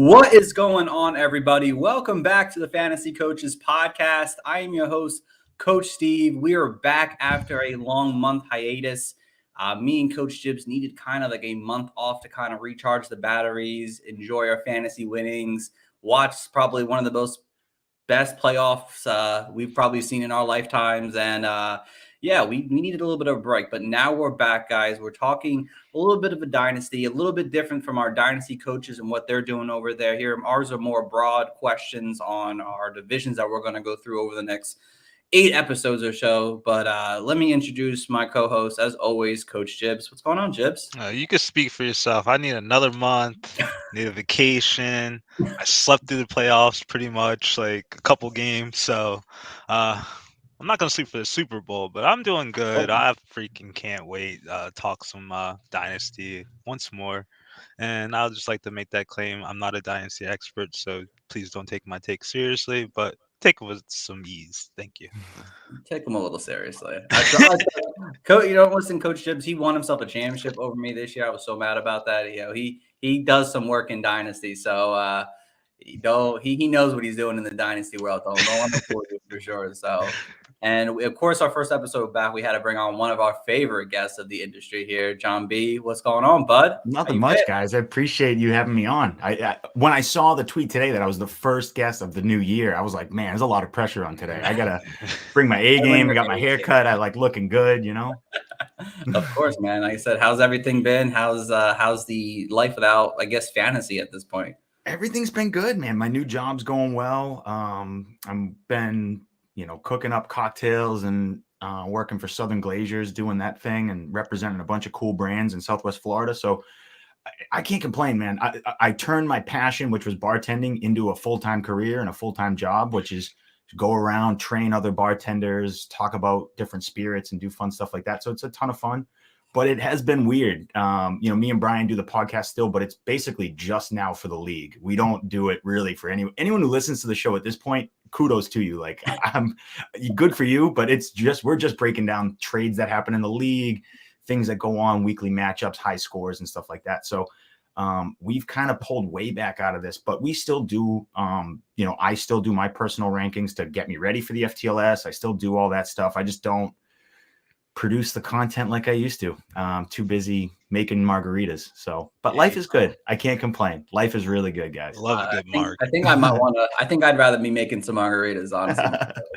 What is going on, everybody? Welcome back to the Fantasy Coaches Podcast. I am your host, Coach Steve. We are back after a long month hiatus. Me and Coach Gibbs needed kind of like a month off to kind of recharge the batteries, enjoy our fantasy winnings, watch probably one of the best playoffs we've probably seen in our lifetimes. And we needed a little bit of a break, but now we're back, guys. We're talking a little bit of a dynasty, a little bit different from our dynasty coaches and what they're doing over there. Here, ours are more broad questions on our divisions that we're going to go through over the next 8 episodes or so. But let me introduce my co-host, as always, Coach Gibbs. What's going on, Gibbs? You can speak for yourself. I need another month, need a vacation. I slept through the playoffs pretty much, like a couple games. So I'm not going to sleep for the Super Bowl, but I'm doing good. I freaking can't wait. Talk some Dynasty once more. And I'll just like to make that claim. I'm not a Dynasty expert, so please don't take my take seriously, but take it with some ease. Thank you. Take them a little seriously. Listen, Coach Gibbs, he won himself a championship over me this year. I was so mad about that. He does some work in Dynasty, so he knows what he's doing in the Dynasty world. Don't want to fool you for sure. So, and of course, our first episode back, we had to bring on one of our favorite guests of the industry here, John B. What's going on, bud? Nothing much, guys. I appreciate you having me on. When I saw the tweet today that I was the first guest of the new year, I was like, man, there's a lot of pressure on today. I gotta bring my A game. I got my haircut. I like looking good, Of course, man. Like I said, how's everything been? How's the life without, I guess, fantasy at this point? Everything's been good, man. My new job's going well. I'm been, cooking up cocktails and working for Southern Glaziers, doing that thing and representing a bunch of cool brands in Southwest Florida. So I can't complain, man. I turned my passion, which was bartending, into a full-time career and a full-time job, which is to go around, train other bartenders, talk about different spirits and do fun stuff like that. So it's a ton of fun. But it has been weird. Me and Brian do the podcast still, but it's basically just now for the league. We don't do it really for anyone who listens to the show at this point. Kudos to you. Like, I'm good for you, but we're just breaking down trades that happen in the league, things that go on, weekly matchups, high scores and stuff like that. So we've kind of pulled way back out of this, but we still do, I still do my personal rankings to get me ready for the FTLS. I still do all that stuff. I just don't produce the content like I used to. Too busy making margaritas. So, but life is good. I can't complain. Life is really good, guys. Love a good marg. I think I'd rather be making some margaritas, honestly.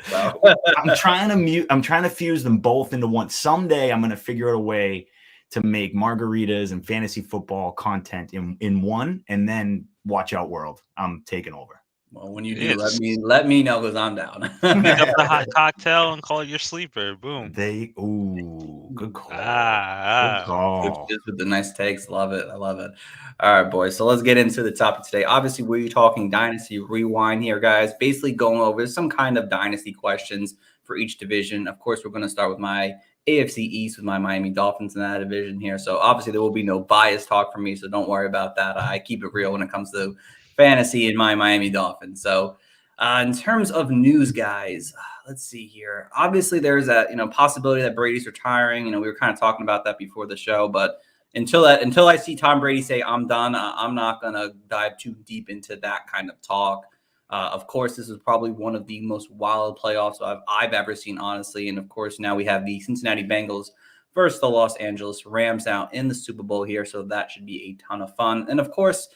So. I'm trying to fuse them both into one. Someday I'm going to figure out a way to make margaritas and fantasy football content in one, and then watch out world. I'm taking over. Well, when you do, let me know, because I'm down. Pick up the hot cocktail and call it your sleeper. Boom. Good call. Good call. Just with the nice takes. Love it. I love it. All right, boys. So let's get into the topic today. Obviously, we're talking Dynasty Rewind here, guys. Basically going over some kind of Dynasty questions for each division. Of course, we're going to start with my AFC East with my Miami Dolphins in that division here. So obviously, there will be no bias talk from me, so don't worry about that. I keep it real when it comes to fantasy in my Miami Dolphins. So in terms of news, guys, let's see here. Obviously, there's a possibility that Brady's retiring. We were kind of talking about that before the show, but until I see Tom Brady say I'm done, I'm not gonna dive too deep into that kind of talk. Of course, this is probably one of the most wild playoffs I've ever seen, honestly. And of course, now we have the Cincinnati Bengals versus the Los Angeles Rams out in the Super Bowl here, so that should be a ton of fun. And of course,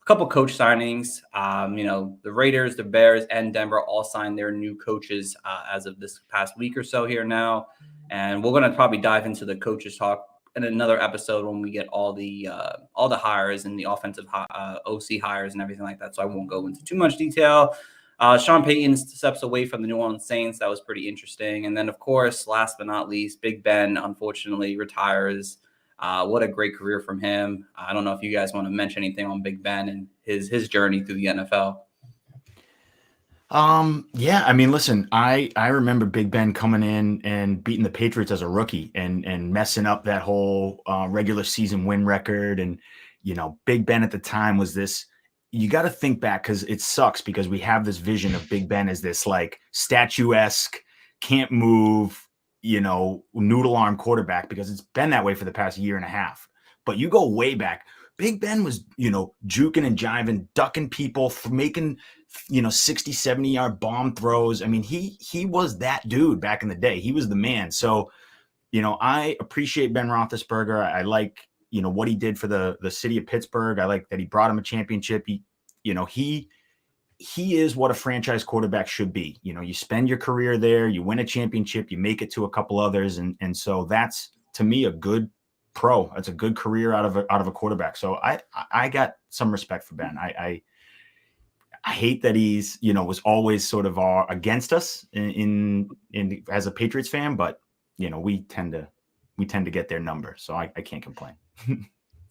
couple coach signings. The Raiders, the Bears, and Denver all signed their new coaches as of this past week or so here now. And we're going to probably dive into the coaches talk in another episode when we get all the hires and the offensive OC hires and everything like that. So I won't go into too much detail. Sean Payton steps away from the New Orleans Saints. That was pretty interesting. And then, of course, last but not least, Big Ben unfortunately retires. What a great career from him. I don't know if you guys want to mention anything on Big Ben and his journey through the NFL. Yeah, I mean, listen, I remember Big Ben coming in and beating the Patriots as a rookie and messing up that whole regular season win record. And, Big Ben at the time was this, you got to think back, because it sucks, because we have this vision of Big Ben as this like statuesque, can't move, noodle arm quarterback, because it's been that way for the past year and a half. But you go way back, Big Ben was, juking and jiving, ducking people, making, 60, 70-yard bomb throws. I mean, he was that dude back in the day. He was the man. So, I appreciate Ben Roethlisberger. I like, what he did for the city of Pittsburgh. I like that he brought him a championship. He is what a franchise quarterback should be. You spend your career there, you win a championship, you make it to a couple others. And so that's, to me, a good pro. That's a good career out of a quarterback. So I got some respect for Ben. I hate that he's, was always sort of against us in as a Patriots fan, but we tend to get their number. So I can't complain.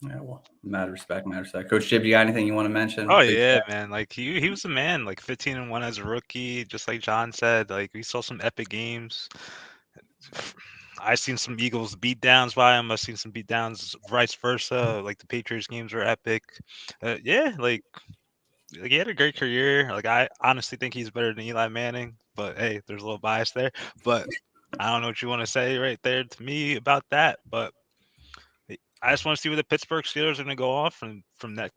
Yeah, well, mad respect. Coach Jib, you got anything you want to mention? Oh yeah, man. Like he was a man. Like 15-1 as a rookie, just like John said. Like we saw some epic games. I've seen some Eagles beat downs by him. I've seen some beat downs vice versa. Like the Patriots games were epic. Yeah, like he had a great career. Like I honestly think he's better than Eli Manning. But hey, there's a little bias there. But I don't know what you want to say right there to me about that. But I just want to see where the Pittsburgh Steelers are going to go off from the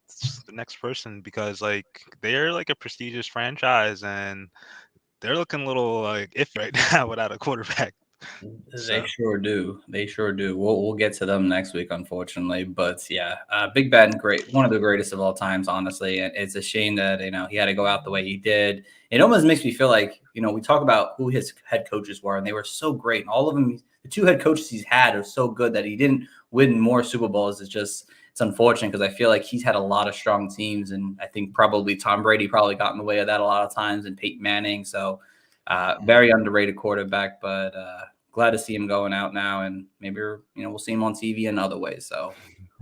next person, because like they're like a prestigious franchise and they're looking a little like iffy right now without a quarterback. They sure do. We'll get to them next week, unfortunately. But yeah, Big Ben, great, one of the greatest of all times, honestly. And it's a shame that he had to go out the way he did. It almost makes me feel like we talk about who his head coaches were, and they were so great. And all of them, the two head coaches he's had are so good that he didn't win more Super Bowls. It's unfortunate, because I feel like he's had a lot of strong teams, and I think probably Tom Brady probably got in the way of that a lot of times, and Peyton Manning. So very underrated quarterback, but glad to see him going out now, and maybe we'll see him on TV in other ways. So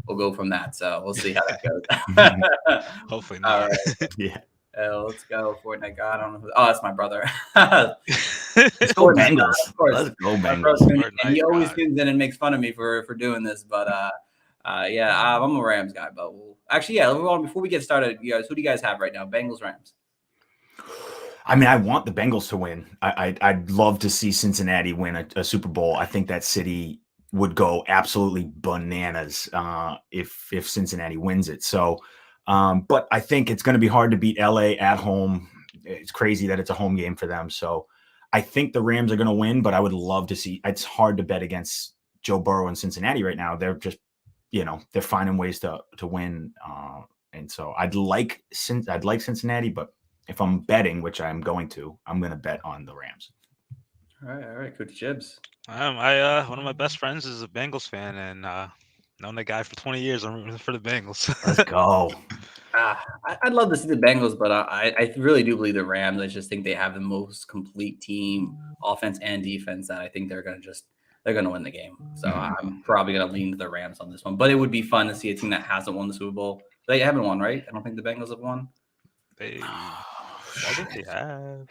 we'll go from that. So we'll see how that goes. Hopefully not. All right. Yeah. Let's go, Fortnite guy. I don't know who. Oh, that's my brother. Let's go Bengals. Of course. Let's go Bengals. And he always comes in and makes fun of me for doing this, but yeah, I'm a Rams guy. But before we get started, you guys, who do you guys have right now? Bengals, Rams. I mean, I want the Bengals to win. I'd love to see Cincinnati win a Super Bowl. I think that city would go absolutely bananas if Cincinnati wins it. So, but I think it's going to be hard to beat LA at home. It's crazy that it's a home game for them. So I think the Rams are going to win, but I would love to see. It's hard to bet against Joe Burrow and Cincinnati right now. They're just, they're finding ways to win. And so I'd like Cincinnati, but if I'm betting, which I'm going to bet on the Rams. All right, Coach Jibs. One of my best friends is a Bengals fan, and known the guy for 20 years. I'm rooting for the Bengals. Let's go. I'd love to see the Bengals, but I really do believe the Rams. I just think they have the most complete team, offense and defense, that I think they're going to win the game. So I'm probably going to lean to the Rams on this one. But it would be fun to see a team that hasn't won the Super Bowl. They haven't won, right? I don't think the Bengals have won. I think they have.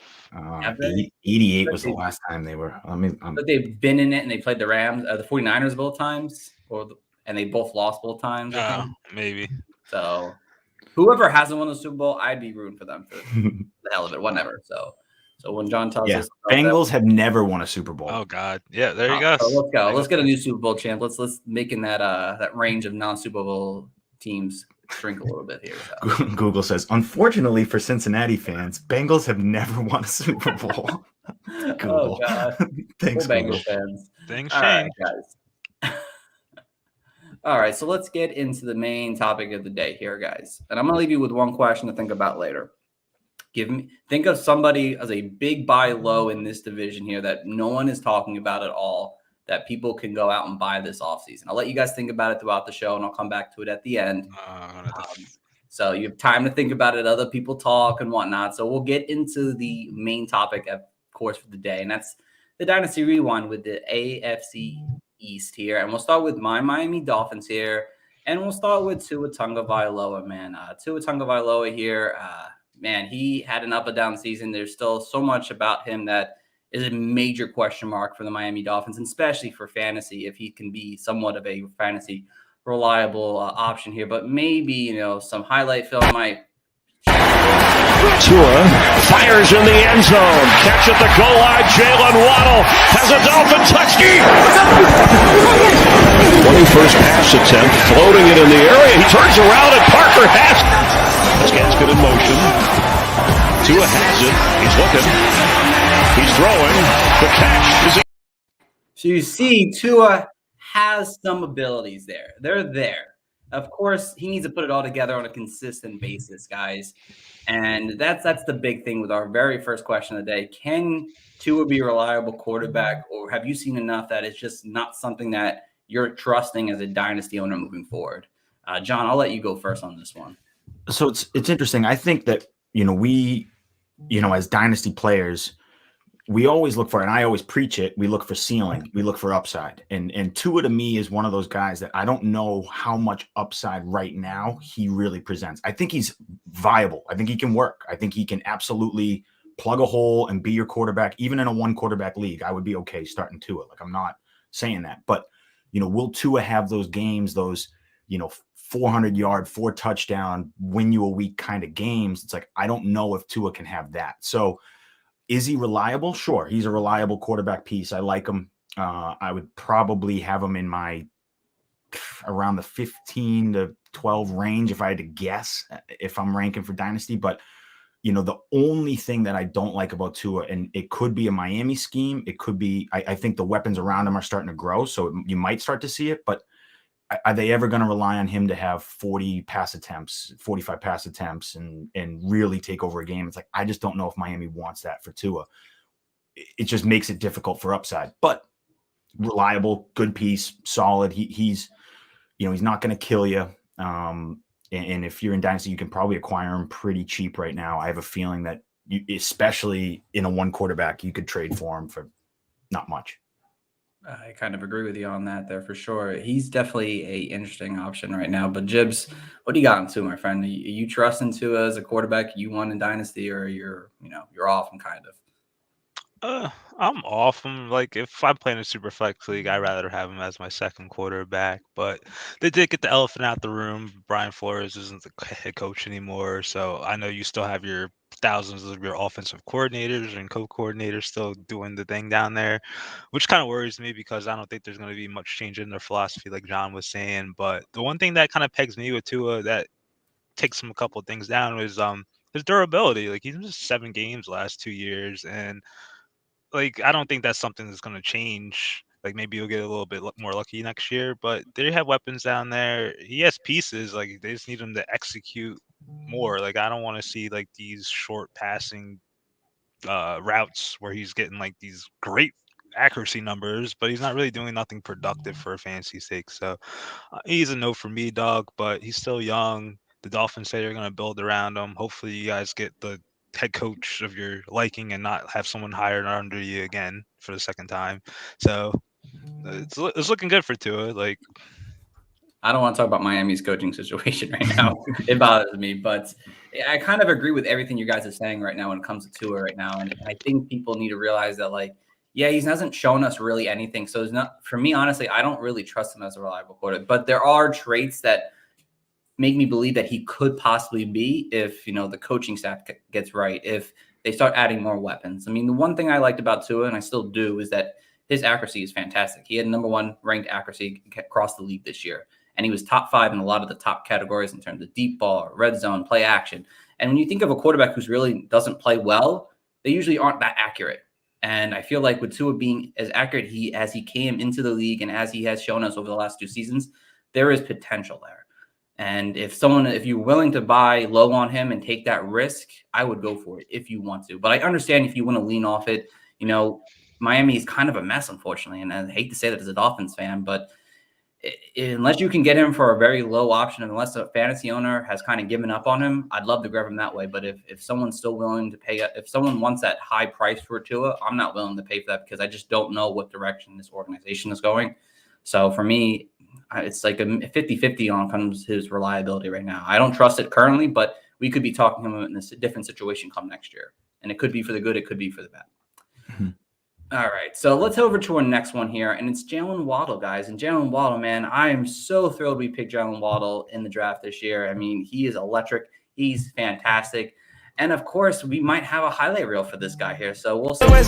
88 was the last time they were. But they've been in it, and they played the Rams, the 49ers both times, and they both lost both times. Maybe. So whoever hasn't won the Super Bowl, I'd be rooting for them for the hell of it, whatever. So when John tells us, Bengals have never won a Super Bowl. Oh God, yeah, there you go. So let's go. Let's get a new Super Bowl champ. Let's make in that range of non-Super Bowl teams shrink a little bit here. So. Google says, unfortunately for Cincinnati fans, Bengals have never won a Super Bowl. Google. Oh God. Thanks, Bengals fans. Thanks, All Shane. right, guys. All right, so let's get into the main topic of the day here, guys. And I'm going to leave you with one question to think about later. Think of somebody as a big buy low in this division here that no one is talking about at all, that people can go out and buy this offseason. I'll let you guys think about it throughout the show, and I'll come back to it at the end. So you have time to think about it. Other people talk and whatnot. So we'll get into the main topic, of course, for the day, and that's the Dynasty Rewind with the AFC East here. And we'll start with my Miami Dolphins here, and we'll start with Tua Tagovailoa, man. Tua Tagovailoa here, man, he had an up and down season. There's still so much about him that is a major question mark for the Miami Dolphins, and especially for fantasy, if he can be somewhat of a fantasy reliable option here. But maybe, some highlight film might Tua fires in the end zone. Catch at the goal line. Jalen Waddle has a Dolphin touchdown. 21st pass attempt, floating it in the area. He turns around and Parker has it. This good in motion. Tua has it. He's looking. He's throwing. The catch is. So you see, Tua has some abilities there. They're there. Of course, he needs to put it all together on a consistent basis, guys. And that's the big thing with our very first question of the day. Can Tua be a reliable quarterback, or have you seen enough that it's just not something that you're trusting as a dynasty owner moving forward? John, I'll let you go first on this one. So it's interesting. I think that, we, as dynasty players, we always look for, and I always preach it, we look for ceiling, we look for upside. And Tua to me is one of those guys that I don't know how much upside right now he really presents. I think he's viable. I think he can work. I think he can absolutely plug a hole and be your quarterback. Even in a one quarterback league, I would be okay starting Tua. Like, I'm not saying that, but will Tua have those games, those, 400-yard, 4 touchdown, win you a week kind of games? It's like, I don't know if Tua can have that. So is he reliable? Sure. He's a reliable quarterback piece. I like him. I would probably have him in my around the 15 to 12 range if I had to guess, if I'm ranking for dynasty. But, the only thing that I don't like about Tua, and it could be a Miami scheme, it could be, I think the weapons around him are starting to grow, so you might start to see it, but are they ever going to rely on him to have 40 pass attempts, 45 pass attempts and really take over a game? It's like, I just don't know if Miami wants that for Tua. It just makes it difficult for upside, but reliable, good piece, solid. He's not going to kill you. And if you're in dynasty, you can probably acquire him pretty cheap right now. I have a feeling that especially in a one quarterback, you could trade for him for not much. I kind of agree with you on that there for sure. He's definitely a interesting option right now. But Jibs, what do you got into, my friend? Are you trusting Tua as a quarterback you want in dynasty, or you're off and kind of? I'm off him. Like, if I'm playing a super flex league, I'd rather have him as my second quarterback. But they did get the elephant out the room. Brian Flores isn't the head coach anymore, so I know you still have your thousands of your offensive coordinators and co-coordinators still doing the thing down there, which kind of worries me because I don't think there's going to be much change in their philosophy, like John was saying. But the one thing that kind of pegs me with Tua that takes him a couple of things down is his durability. Like, he's missed 7 games last 2 years, and like, I don't think that's something that's going to change. Like, maybe he'll get a little bit more lucky next year, but they have weapons down there. He has pieces. Like, they just need him to execute more. Like, I don't want to see like these short passing routes where he's getting like these great accuracy numbers, but he's not really doing nothing productive for fantasy sake. So he's a no for me, dog, but he's still young. The Dolphins say they're going to build around him. Hopefully you guys get the head coach of your liking and not have someone hired under you again for the second time. So it's looking good for Tua. Like, I don't want to talk about Miami's coaching situation right now. It bothers me, but I kind of agree with everything you guys are saying right now when it comes to Tua right now. And I think people need to realize that, like, yeah, he hasn't shown us really anything. So it's not, for me, honestly, I don't really trust him as a reliable quarterback, but there are traits that make me believe that he could possibly be if, the coaching staff gets right, if they start adding more weapons. I mean, the one thing I liked about Tua, and I still do, is that his accuracy is fantastic. He had number 1 ranked accuracy across the league this year. And he was top 5 in a lot of the top categories in terms of deep ball, red zone, play action. And when you think of a quarterback who's really doesn't play well, they usually aren't that accurate. And I feel like with Tua being as accurate as he came into the league and as he has shown us over the last 2 seasons, there is potential there. And if you're willing to buy low on him and take that risk, I would go for it if you want to. But I understand if you want to lean off it. Miami is kind of a mess, unfortunately. And I hate to say that as a Dolphins fan, but unless you can get him for a very low option, unless a fantasy owner has kind of given up on him, I'd love to grab him that way. But if someone's still willing to pay, if someone wants that high price for Tua, I'm not willing to pay for that because I just don't know what direction this organization is going. So for me, it's like a 50-50 on comes his reliability right now. I don't trust it currently, but we could be talking him in a different situation come next year. And it could be for the good, it could be for the bad. Mm-hmm. All right, so let's head over to our next one here, and it's Jalen Waddle, guys. And Jalen Waddle, man, I am so thrilled we picked Jalen Waddle in the draft this year. I mean, he is electric. He's fantastic. And of course, we might have a highlight reel for this guy here. So we'll see. Get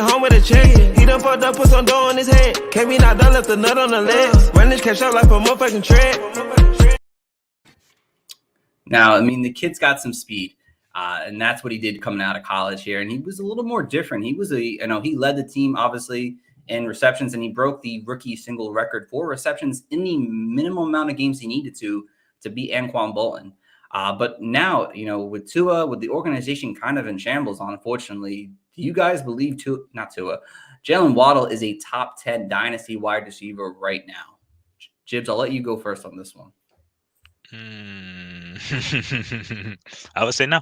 home with a check. He done fucked up, put some dough on his head. Can't be not done, left the nut on the legs. Run this cash up like a motherfucking tread. Now, I mean, the kid's got some speed. And that's what he did coming out of college here. And he was a little more different. He was he led the team, obviously, in receptions, and he broke the rookie single record for receptions in the minimum amount of games he needed to beat Anquan Bolton. But now, with Tua, with the organization kind of in shambles, unfortunately, do you guys believe Jalen Waddle is a top 10 dynasty wide receiver right now? Jibs, I'll let you go first on this one. I would say no.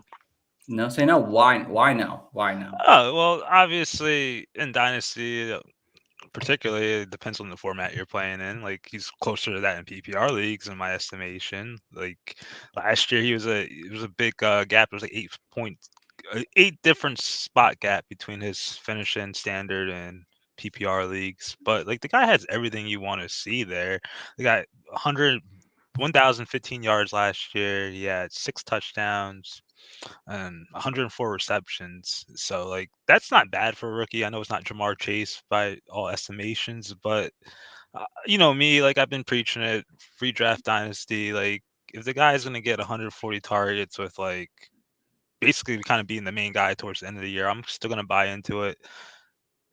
No, say no. Why no? Why no? Oh, well, obviously in Dynasty, particularly, it depends on the format you're playing in. Like, he's closer to that in PPR leagues, in my estimation. Like, last year, it was a big gap. It was like 8 different spot gap between his finishing standard and PPR leagues. But like, the guy has everything you want to see there. The guy 1,015 yards last year. He had 6 touchdowns and 104 receptions. So like, that's not bad for a rookie. I know it's not Jamar Chase by all estimations, but me, like, I've been preaching it, free draft dynasty. Like, if the guy is going to get 140 targets with like basically kind of being the main guy towards the end of the year, I'm still going to buy into it.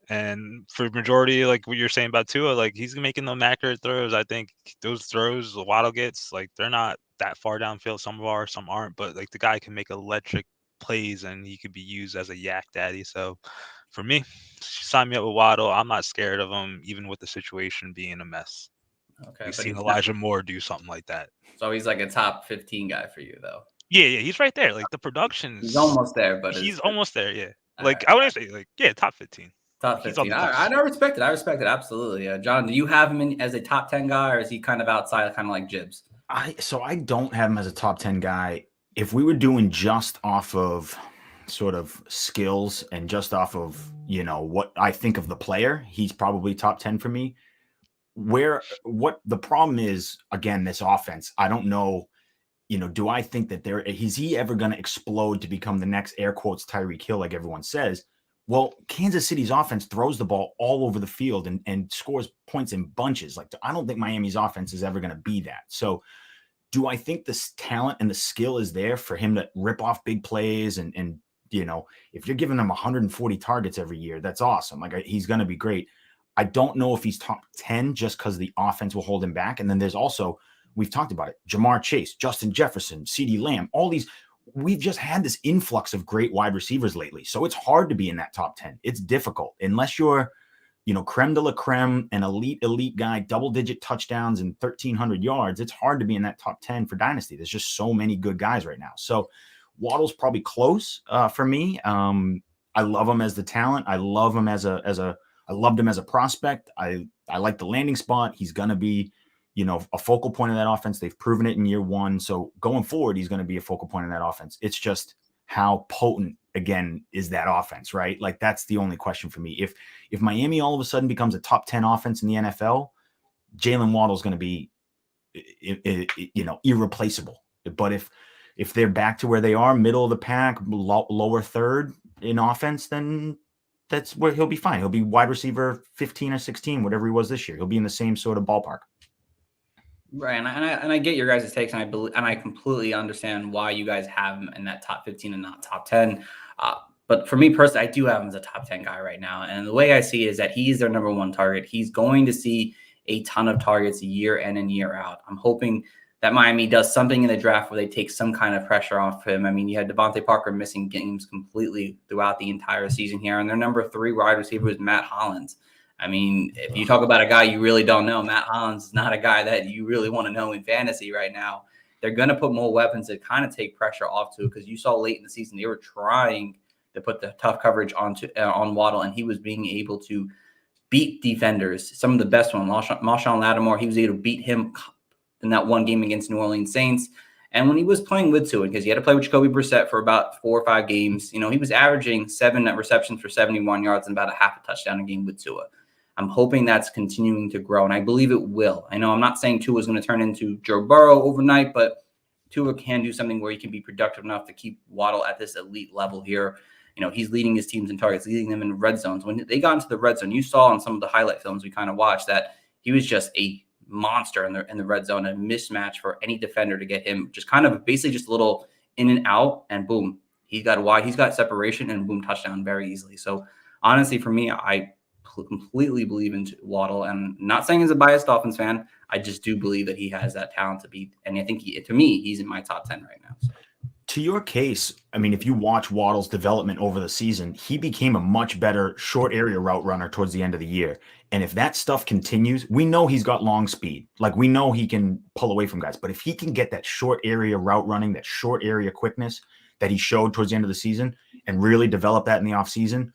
And for majority, like what you're saying about Tua, like, he's making them accurate throws. I think those throws the Waddle gets, like, they're not that far downfield. Some are, some aren't. But like, the guy can make electric plays, and he could be used as a yak daddy. So for me, sign me up with Waddle. I'm not scared of him, even with the situation being a mess. Okay, We've seen Elijah Moore do something like that. So he's like a top 15 guy for you, though. Yeah, he's right there. Like, the production, he's almost there, but he's almost there. Yeah, like, I wouldn't say like, yeah, top 15. Top 15. I respect it. I respect it. Absolutely. John, do you have him as a top 10 guy, or is he kind of outside, kind of like Jibs? So I don't have him as a top 10 guy. If we were doing just off of sort of skills and just off of, what I think of the player, he's probably top 10 for me. What the problem is, again, this offense, I don't know, do I think that is he ever going to explode to become the next air quotes Tyreek Hill, like everyone says? Well, Kansas City's offense throws the ball all over the field and scores points in bunches. Like, I don't think Miami's offense is ever going to be that. So do I think this talent and the skill is there for him to rip off big plays? And if you're giving him 140 targets every year, that's awesome. Like, he's going to be great. I don't know if he's top 10 just because the offense will hold him back. And then there's also, we've talked about it, Jamar Chase, Justin Jefferson, CeeDee Lamb, all these. We've just had this influx of great wide receivers lately. So it's hard to be in that top 10. It's difficult unless you're, creme de la creme, an elite guy, double-digit touchdowns and 1,300 yards. It's hard to be in that top 10 for Dynasty. There's just so many good guys right now. So Waddle's probably close for me. I love him as the talent. I love him I loved him as a prospect. I like the landing spot. He's going to be, a focal point of that offense. They've proven it in year 1. So going forward, he's going to be a focal point of that offense. It's just how potent, again, is that offense, right? Like, that's the only question for me. If Miami all of a sudden becomes a top 10 offense in the NFL, Jalen Waddle is going to be, irreplaceable. But if they're back to where they are, middle of the pack, lower third in offense, then that's where he'll be fine. He'll be wide receiver 15 or 16, whatever he was this year. He'll be in the same sort of ballpark. Right, and I get your guys' takes, and I completely understand why you guys have him in that top 15 and not top 10. But for me personally, I do have him as a top 10 guy right now. And the way I see it is that he's their number 1 target. He's going to see a ton of targets year in and year out. I'm hoping that Miami does something in the draft where they take some kind of pressure off him. I mean, you had Devontae Parker missing games completely throughout the entire season here, and their number 3 wide receiver is Matt Hollins. I mean, if you talk about a guy you really don't know, Matt Hollins is not a guy that you really want to know in fantasy right now. They're going to put more weapons to kind of take pressure off to, because you saw late in the season they were trying to put the tough coverage on Waddle, and he was being able to beat defenders. Some of the best ones, Marshawn Lattimore, he was able to beat him in that one game against New Orleans Saints. And when he was playing with Tua, because he had to play with Jacoby Brissett for about 4 or 5 games, he was averaging 7 receptions for 71 yards and about a half a touchdown a game with Tua. I'm hoping that's continuing to grow, and I believe it will. I know I'm not saying Tua is going to turn into Joe Burrow overnight, but Tua can do something where he can be productive enough to keep Waddle at this elite level here. He's leading his teams in targets, leading them in red zones. When they got into the red zone, you saw in some of the highlight films we kind of watched that he was just a monster in the red zone, a mismatch for any defender to get him. Just kind of basically just a little in and out, and boom, he's got separation, and boom, touchdown very easily. So honestly, for me, I completely believe in Waddle, and not saying as a biased Dolphins fan, I just do believe that he has that talent to beat. And I think to me, he's in my top 10 right now. So. To your case, I mean, if you watch Waddle's development over the season, he became a much better short area route runner towards the end of the year. And if that stuff continues, we know he's got long speed. Like, we know he can pull away from guys. But if he can get that short area route running, that short area quickness that he showed towards the end of the season and really develop that in the offseason,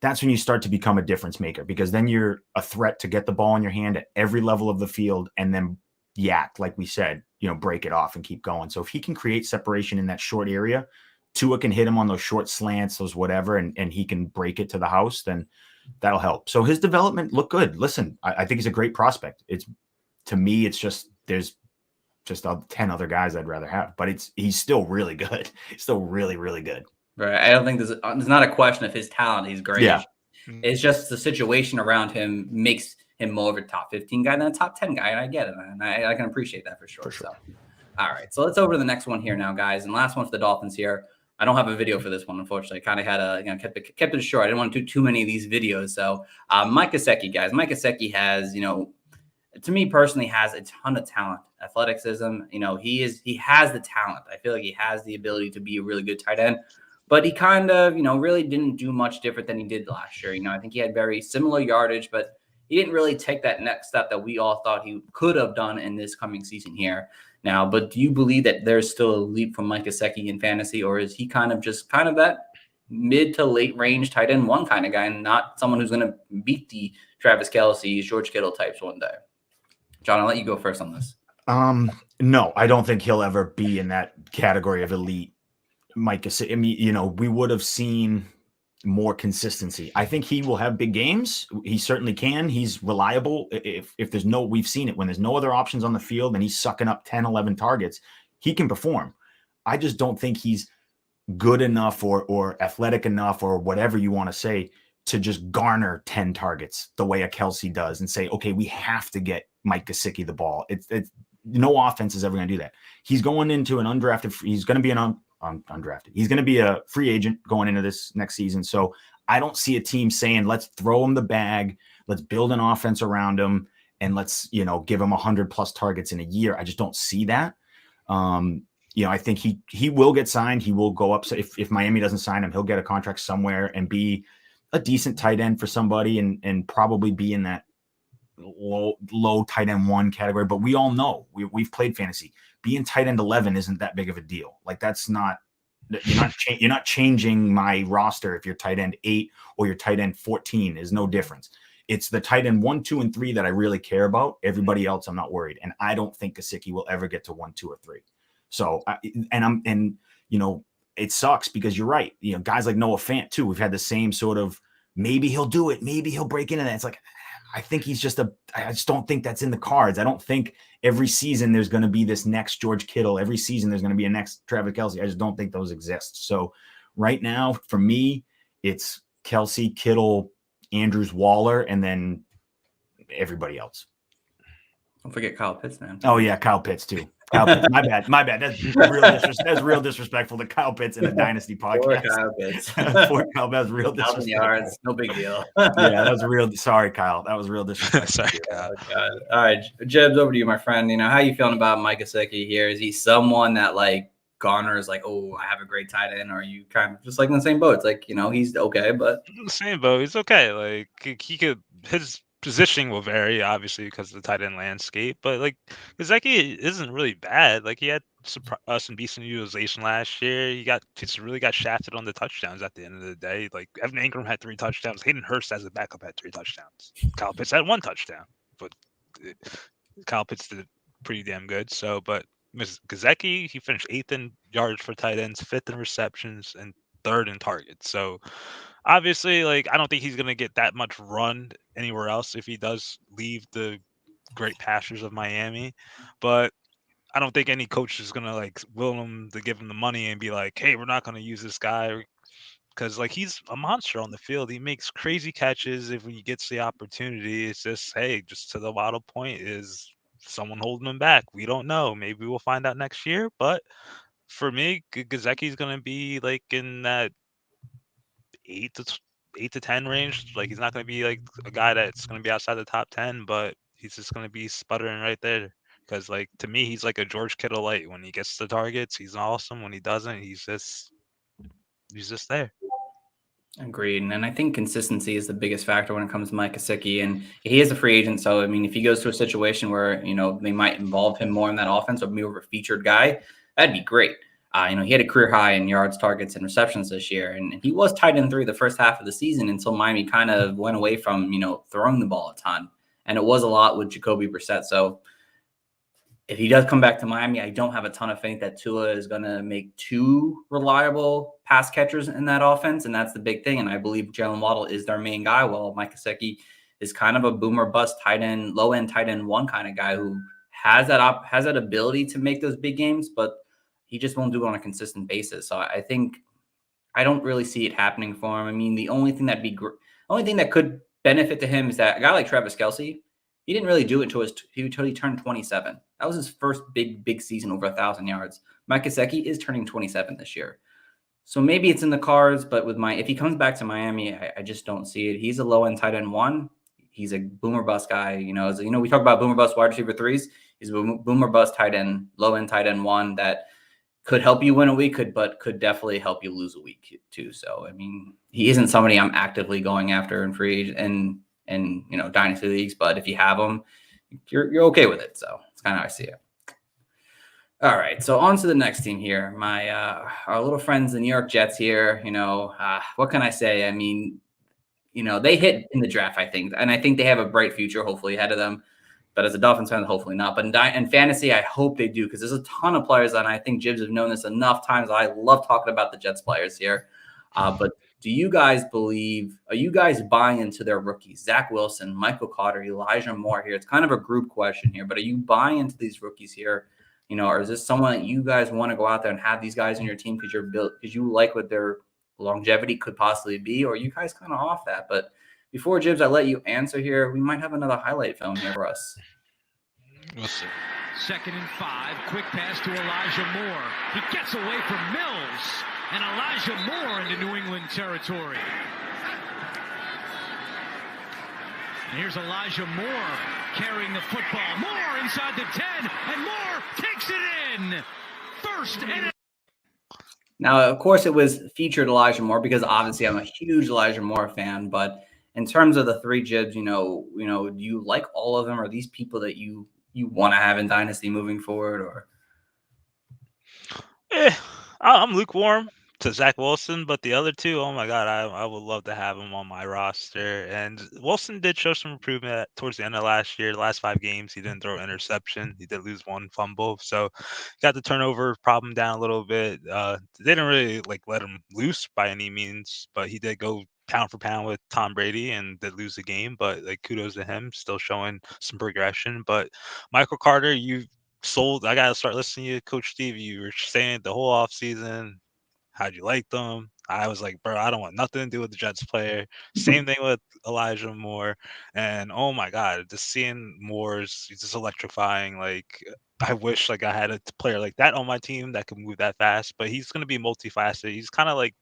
that's when you start to become a difference maker, because then you're a threat to get the ball in your hand at every level of the field and then like we said, break it off and keep going. So if he can create separation in that short area, Tua can hit him on those short slants, those whatever, and he can break it to the house, then that'll help. So his development looked good. Listen, I think he's a great prospect. To me, it's just there's just 10 other guys I'd rather have, but he's still really good. He's still really, really good. Right. I don't think there's not a question of his talent. He's great. Yeah. It's just the situation around him makes him more of a top 15 guy than a top 10 guy. And I get it. And I can appreciate that for sure. So, all right. So let's over to the next one here now, guys. And last one for the Dolphins here. I don't have a video for this one, unfortunately. I kind of had kept it short. I didn't want to do too many of these videos. So Mike Gesicki, guys. Mike Gesicki has, to me personally, has a ton of talent, athleticism. He has the talent. I feel like he has the ability to be a really good tight end. But he kind of, really didn't do much different than he did last year. I think he had very similar yardage, but he didn't really take that next step that we all thought he could have done in this coming season here. Now, but do you believe that there's still a leap from Mike Gesicki in fantasy, or is he kind of that mid to late range tight end one kind of guy, and not someone who's going to beat the Travis Kelce, George Kittle types one day? John, I'll let you go first on this. No, I don't think he'll ever be in that category of elite Mike Gesicki. I mean, we would have seen more consistency. I think he will have big games. He certainly can. He's reliable. If we've seen it when there's no other options on the field and he's sucking up 10, 11 targets, he can perform. I just don't think he's good enough or athletic enough or whatever you want to say to just garner 10 targets the way a Kelce does and say, okay, we have to get Mike Gesicki the ball. It's no offense is ever going to do that. He's going into an undrafted. He's going to be undrafted. He's going to be a free agent going into this next season. So I don't see a team saying, let's throw him the bag. Let's build an offense around him. And let's, give him 100+ targets in a year. I just don't see that. I think he will get signed. He will go up. So if Miami doesn't sign him, he'll get a contract somewhere and be a decent tight end for somebody and probably be in that low tight end 1 category. But we all know we've played fantasy. Being tight end 11 isn't that big of a deal. Like, that's not, you're not changing my roster if you're tight end 8 or you're tight end 14 is no difference. It's the tight end 1, 2, and 3 that I really care about. Everybody else, I'm not worried. And I don't think Gesicki will ever get to 1, 2, or 3. So, it sucks because you're right. Guys like Noah Fant too. We've had the same sort of, maybe he'll do it. Maybe he'll break into that. It's like, I think I just don't think that's in the cards. I don't think every season there's going to be this next George Kittle. Every season there's going to be a next Travis Kelce. I just don't think those exist. So right now, for me, it's Kelce, Kittle, Andrews, Waller, and then everybody else. Don't forget Kyle Pitts, man. Oh yeah, Kyle Pitts too. Kyle Pitts. My bad. That's real disrespectful to Kyle Pitts in a Dynasty podcast. Poor Kyle Pitts. Poor Kyle. That was real disrespectful. Yards, no big deal. Yeah, that was real. Sorry, Kyle. That was real disrespectful. Sorry, Kyle. All right, Jebs, over to you, my friend. How you feeling about Mike Gesicki here? Is he someone that garners oh, I have a great tight end, or are you kind of just in the same boat? It's he's okay, but in the same boat. He's okay. He could his positioning will vary, obviously, because of the tight end landscape. But Gesicki isn't really bad. He had some decent utilization last year. He really got shafted on the touchdowns at the end of the day. Evan Ingram had 3 touchdowns. Hayden Hurst as a backup had 3 touchdowns. Kyle Pitts had 1 touchdown, but Kyle Pitts did pretty damn good. So, but Gesicki, he finished 8th in yards for tight ends, 5th in receptions, and third in targets. So obviously, like, I don't think he's gonna get that much run anywhere else if he does leave the great pastures of Miami. But I don't think any coach is gonna like will him to give him the money and be like, "Hey, we're not gonna use this guy," because like he's a monster on the field. He makes crazy catches if he gets the opportunity. It's just, hey, just to the Waddle point, is someone holding him back? We don't know. Maybe we'll find out next year. But for me, Gazeki's gonna be like in that 8 to 10 range. Like he's not gonna be like a guy that's gonna be outside the top 10, but he's just gonna be sputtering right there. Because like to me, he's like a George Kittle light. When he gets the targets, he's awesome. When he doesn't, he's just there. Agreed. And I think consistency is the biggest factor when it comes to Mike Gesicki. And he is a free agent. So, I mean, if he goes to a situation where, they might involve him more in that offense or be more of a featured guy, that'd be great. He had a career high in yards, targets, and receptions this year. And he was tight end 3 the first half of the season until Miami kind of went away from, throwing the ball a ton. And it was a lot with Jacoby Brissett. So if he does come back to Miami, I don't have a ton of faith that Tua is going to make 2 reliable pass catchers in that offense, and that's the big thing. And I believe Jalen Waddle is their main guy, while Mike Gesicki is kind of a boomer bust tight end, low end tight end 1 kind of guy who has that ability to make those big games, but he just won't do it on a consistent basis. So I think I don't really see it happening for him. I mean, the only thing that could benefit to him is that a guy like Travis Kelce, he didn't really do it until he turned 27. That was his first big season over 1,000 yards. Mike Gesicki is turning 27 this year. So maybe it's in the cards, but if he comes back to Miami, I just don't see it. He's a low-end tight end 1. He's a boomer bust guy. We talk about boomer bust wide receiver 3s. He's a boomer bust tight end, low-end tight end 1 that could help you win a week, but could definitely help you lose a week too. So, I mean, he isn't somebody I'm actively going after in free agent and dynasty leagues, but if you have him, you're okay with it. So it's kind of how I see it. All right, so on to the next team here. Our little friends, the New York Jets here. What can I say? I mean, they hit in the draft, I think, and I think they have a bright future, hopefully, ahead of them. But as a Dolphins fan, hopefully not. But in fantasy, I hope they do, because there's a ton of players, and I think Jibs have known this enough times. I love talking about the Jets players here. But are you guys buying into their rookies? Zach Wilson, Michael Carter, Elijah Moore here. It's kind of a group question here, but are you buying into these rookies here? Or is this someone that you guys want to go out there and have these guys on your team because you like what their longevity could possibly be, or are you guys kind of off that? But before, Jibs, I let you answer here, we might have another highlight film here for us. We'll see. 2nd and 5, quick pass to Elijah Moore. He gets away from Mills, and Elijah Moore into New England territory. And here's Elijah Moore carrying the football. Moore inside the 10, and Moore takes it in. First and Now, of course, it was featured Elijah Moore because obviously I'm a huge Elijah Moore fan. But in terms of the 3 Jibs, do you like all of them? Are these people that you want to have in Dynasty moving forward? Or I'm lukewarm to Zach Wilson, but the other 2, oh my God, I would love to have him on my roster. And Wilson did show some improvement towards the end of last year. The last 5 games, he didn't throw an interception. He did lose 1 fumble, so got the turnover problem down a little bit. They didn't really let him loose by any means, but he did go pound for pound with Tom Brady and did lose the game. But kudos to him, still showing some progression. But Michael Carter, you sold. I gotta start listening to you, Coach Steve. You were saying the whole offseason, how'd you like them? I was like, bro, I don't want nothing to do with the Jets player. Same thing with Elijah Moore. And oh my God, just seeing Moore's just electrifying. I wish I had a player like that on my team that could move that fast, but he's gonna be multifaceted. He's kind of like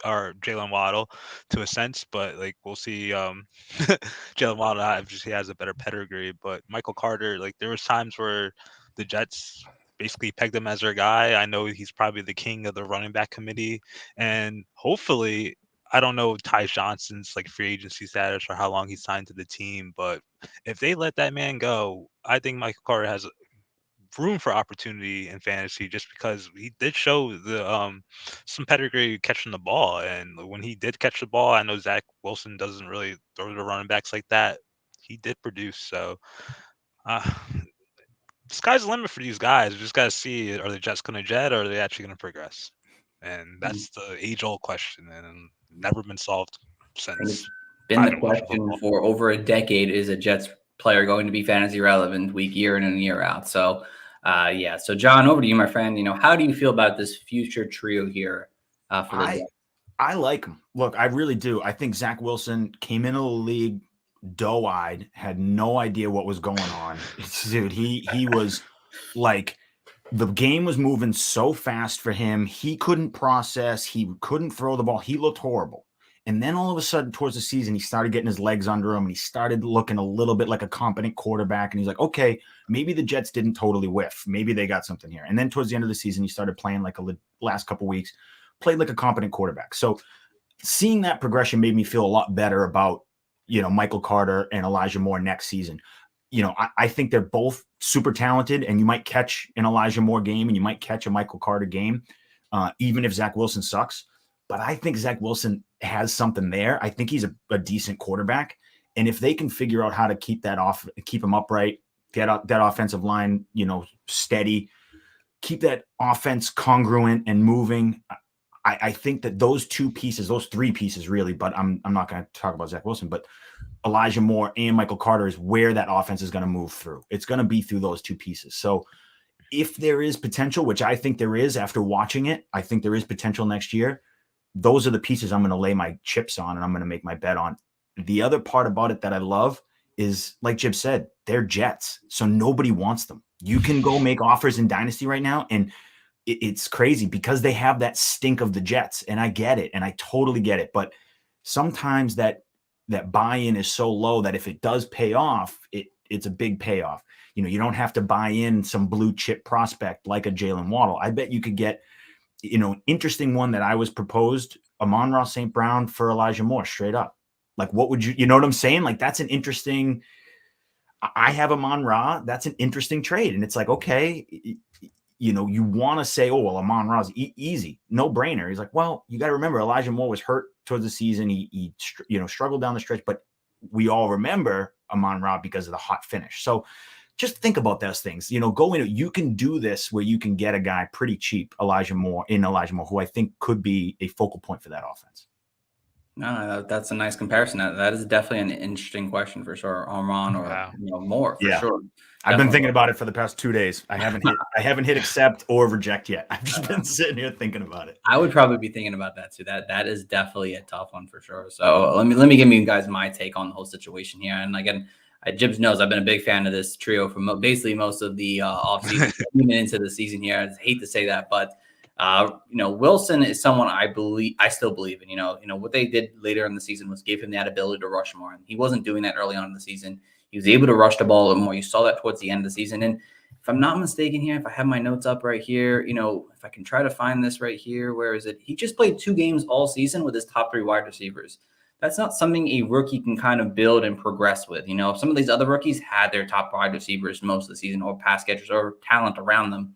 our Jalen Waddle to a sense, but we'll see. Jalen Waddle obviously has a better pedigree, but Michael Carter, there was times where the Jets basically pegged him as their guy. I know he's probably the king of the running back committee, and hopefully, I don't know Ty Johnson's free agency status or how long he's signed to the team, but if they let that man go, I think Michael Carter has room for opportunity in fantasy, just because he did show the some pedigree catching the ball. And when he did catch the ball, I know Zach Wilson doesn't really throw to running backs like that. He did produce. So sky's the limit for these guys. We just got to see, are they just going to jet, or are they actually going to progress? And that's the age-old question, and never been solved since. It's been the question for over a decade: is a Jets player going to be fantasy relevant week year in and year out? So, yeah. So, John, over to you, my friend. How do you feel about this future trio here for the Jets? I like him. Look, I really do. I think Zach Wilson came into the league doe-eyed, had no idea what was going on. Dude, he was like, the game was moving so fast for him. He couldn't process. He couldn't throw the ball. He looked horrible. And then all of a sudden, towards the season, he started getting his legs under him, and he started looking a little bit like a competent quarterback. And he's like, okay, maybe the Jets didn't totally whiff. Maybe they got something here. And then towards the end of the season, he started playing like last couple weeks, played like a competent quarterback. So seeing that progression made me feel a lot better about, Michael Carter and Elijah Moore next season. I think they're both super talented, and you might catch an Elijah Moore game and you might catch a Michael Carter game, even if Zach Wilson sucks. But I think Zach Wilson has something there. I think he's a decent quarterback. And if they can figure out how to keep him upright, get that offensive line, steady, keep that offense congruent and moving, I think that those three pieces really, but I'm not going to talk about Zach Wilson, but Elijah Moore and Michael Carter is where that offense is going to move through. It's going to be through those two pieces. So if there is potential, which I think there is after watching it, I think there is potential next year. Those are the pieces I'm going to lay my chips on and I'm going to make my bet on. The other part about it that I love is, like Jib said, they're Jets. So nobody wants them. You can go make offers in Dynasty right now, and it's crazy because they have that stink of the Jets, and I get it, and I totally get it. But sometimes that buy-in is so low that if it does pay off, it's a big payoff. You don't have to buy in some blue chip prospect like a Jalen Waddle. I bet you could get, interesting one that I was proposed, Amon-Ra St. Brown for Elijah Moore, straight up. Like, what would you know what I'm saying? Like, that's an interesting. I have Amon-Ra. That's an interesting trade, and it's like, okay. You want to say, oh, well, Amon-Ra's easy, no brainer. He's like, well, you got to remember, Elijah Moore was hurt towards the season. He struggled down the stretch, but we all remember Amon-Ra because of the hot finish. So just think about those things. You can do this where you can get a guy pretty cheap, Elijah Moore, who I think could be a focal point for that offense. No, that's a nice comparison. That is definitely an interesting question for sure. Amon or Moore for sure. I've been thinking about it for the past 2 days. I haven't hit accept or reject yet. I've just been sitting here thinking about it. I would probably be thinking about that too. That is definitely a tough one for sure. So let me give you guys my take on the whole situation here. And again, Jibs knows I've been a big fan of this trio for basically most of the offseason, even into the season here. I hate to say that, but Wilson is someone I still believe in. What they did later in the season was give him that ability to rush more. And he wasn't doing that early on in the season. He was able to rush the ball a little more. You saw that towards the end of the season. And if I'm not mistaken here, if I have my notes up right here, if I can try to find this right here, where is it? He just played 2 games all season with his top 3 wide receivers. That's not something a rookie can kind of build and progress with. Some of these other rookies had their top wide receivers most of the season, or pass catchers, or talent around them.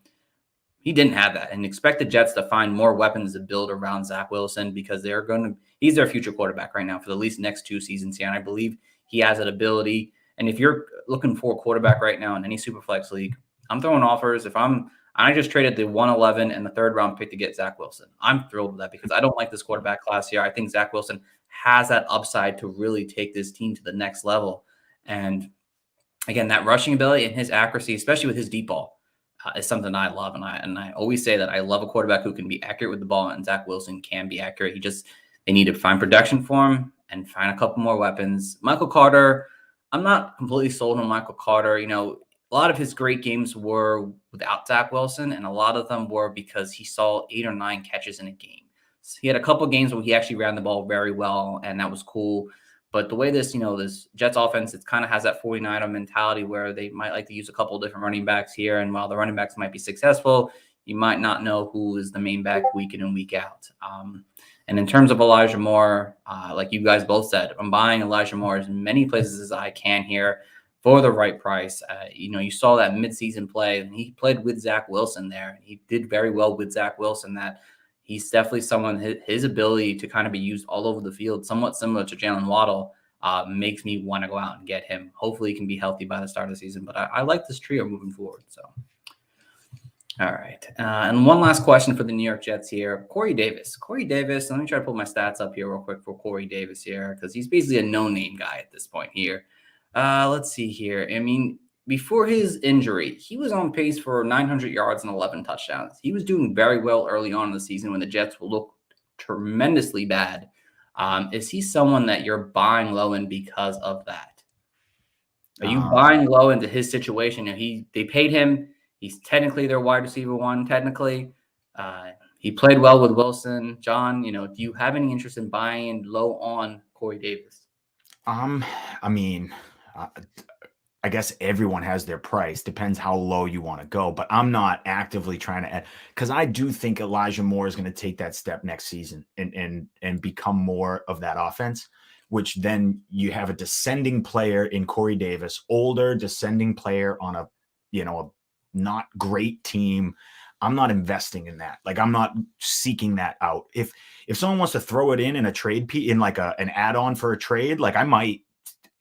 He didn't have that, and expect the Jets to find more weapons to build around Zach Wilson because he's their future quarterback right now for the at least next 2 seasons here. And I believe he has that ability. And if you're looking for a quarterback right now in any Superflex league, I'm throwing offers. I just traded the 111 and the 3rd round pick to get Zach Wilson. I'm thrilled with that because I don't like this quarterback class here. I think Zach Wilson has that upside to really take this team to the next level. And again, that rushing ability and his accuracy, especially with his deep ball, is something I love. And I always say that I love a quarterback who can be accurate with the ball, and Zach Wilson can be accurate. They need to find production for him and find a couple more weapons. Michael Carter, I'm not completely sold on Michael Carter. A lot of his great games were without Zach Wilson, and a lot of them were because he saw 8 or 9 catches in a game. So he had a couple of games where he actually ran the ball very well, and that was cool. But the way this Jets offense, it kind of has that 49er mentality where they might like to use a couple of different running backs here. And while the running backs might be successful, you might not know who is the main back week in and week out. And in terms of Elijah Moore, like you guys both said, I'm buying Elijah Moore as many places as I can here for the right price. You saw that midseason play, and he played with Zach Wilson there. He did very well with Zach Wilson. That he's definitely someone, his ability to kind of be used all over the field, somewhat similar to Jalen Waddle, makes me want to go out and get him. Hopefully he can be healthy by the start of the season. But I like this trio moving forward. So All right. And one last question for the New York Jets here. Corey Davis. Corey Davis, let me try to pull my stats up here real quick for Corey Davis here, because he's basically a no-name guy at this point here. Let's see here. I mean, before his injury, he was on pace for 900 yards and 11 touchdowns. He was doing very well early on in the season when the Jets will look tremendously bad. Is he someone that you're buying low in because of that? Are you buying low into his situation? They paid him. He's technically their wide receiver one, technically. He played well with Wilson. John, do you have any interest in buying low on Corey Davis? I mean, I guess everyone has their price. Depends how low you want to go. But I'm not actively trying to add, because I do think Elijah Moore is going to take that step next season and become more of that offense, which then you have a descending player in Corey Davis, older descending player on a not great team. I'm not investing in that. Like, I'm not seeking that out. If someone wants to throw it in a trade in like an add-on for a trade, like I might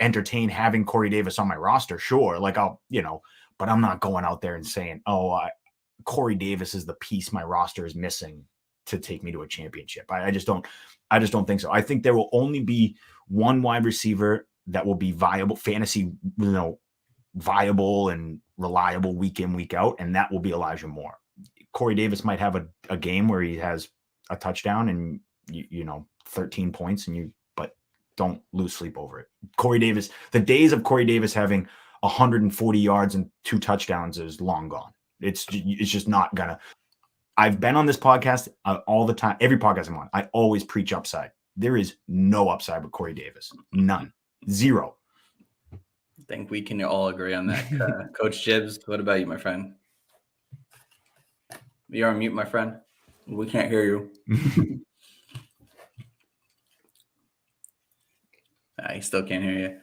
entertain having Corey Davis on my roster. Sure. Like but I'm not going out there and saying, Corey Davis is the piece my roster is missing to take me to a championship. I just don't think so. I think there will only be one wide receiver that will be viable, fantasy, viable and reliable week in, week out, and that will be Elijah Moore. Corey Davis might have a game where he has a touchdown and 13 points, but don't lose sleep over it. Corey Davis, the days of Corey Davis having 140 yards and 2 touchdowns is long gone. It's just not gonna. I've been on this podcast all the time. Every podcast I'm on, I always preach upside. There is no upside with Corey Davis. None. Zero. I think we can all agree on that. Coach Gibbs, what about you, my friend? You're on mute, my friend. We can't hear you. He still can't hear you.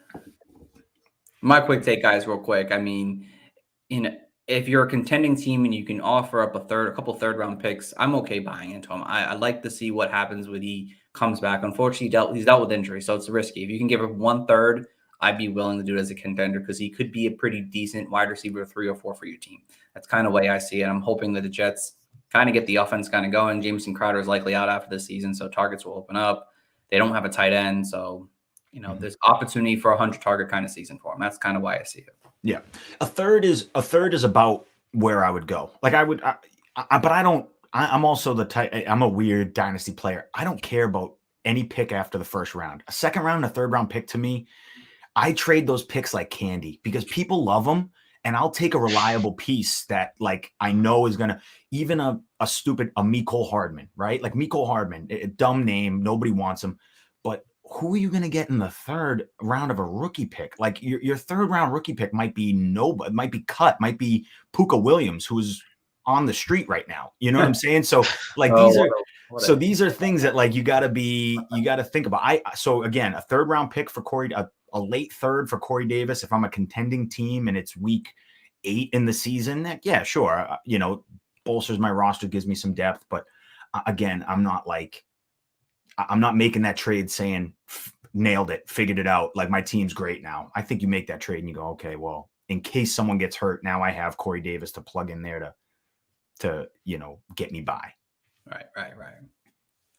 My quick take, guys, real quick. I mean, if you're a contending team and you can offer up a couple third-round picks, I'm okay buying into him. I like to see what happens when he comes back. Unfortunately, he's dealt with injury, so it's risky. If you can give him 1/3, I'd be willing to do it as a contender because he could be a pretty decent wide receiver 3 or 4 for your team. That's kind of the way I see it. I'm hoping that the Jets kind of get the offense kind of going. Jameson Crowder is likely out after this season, so targets will open up. They don't have a tight end, so there's opportunity for a 100-target kind of season for him. That's kind of why I see it. Yeah, a third is about where I would go. Like but I don't. I'm also the type. I'm a weird dynasty player. I don't care about any pick after the first round. A second round, a third round pick to me, I trade those picks like candy because people love them. And I'll take a reliable piece that like I know is gonna, even a Mecole Hardman, right? Like Mecole Hardman, a dumb name, nobody wants him, but who are you gonna get in the third round of a rookie pick? Like your third round rookie pick might be nobody, might be cut, might be Puka Williams, who's on the street right now. You know what I'm saying? So like these are things that like you gotta think about. So again, a third round pick for Corey, a late third for Corey Davis. If I'm a contending team and it's week 8 in the season, yeah, sure. Bolsters my roster, gives me some depth. But again, I'm not making that trade saying nailed it, figured it out. Like my team's great now. I think you make that trade and you go, okay, well, in case someone gets hurt, now I have Corey Davis to plug in there to get me by. Right.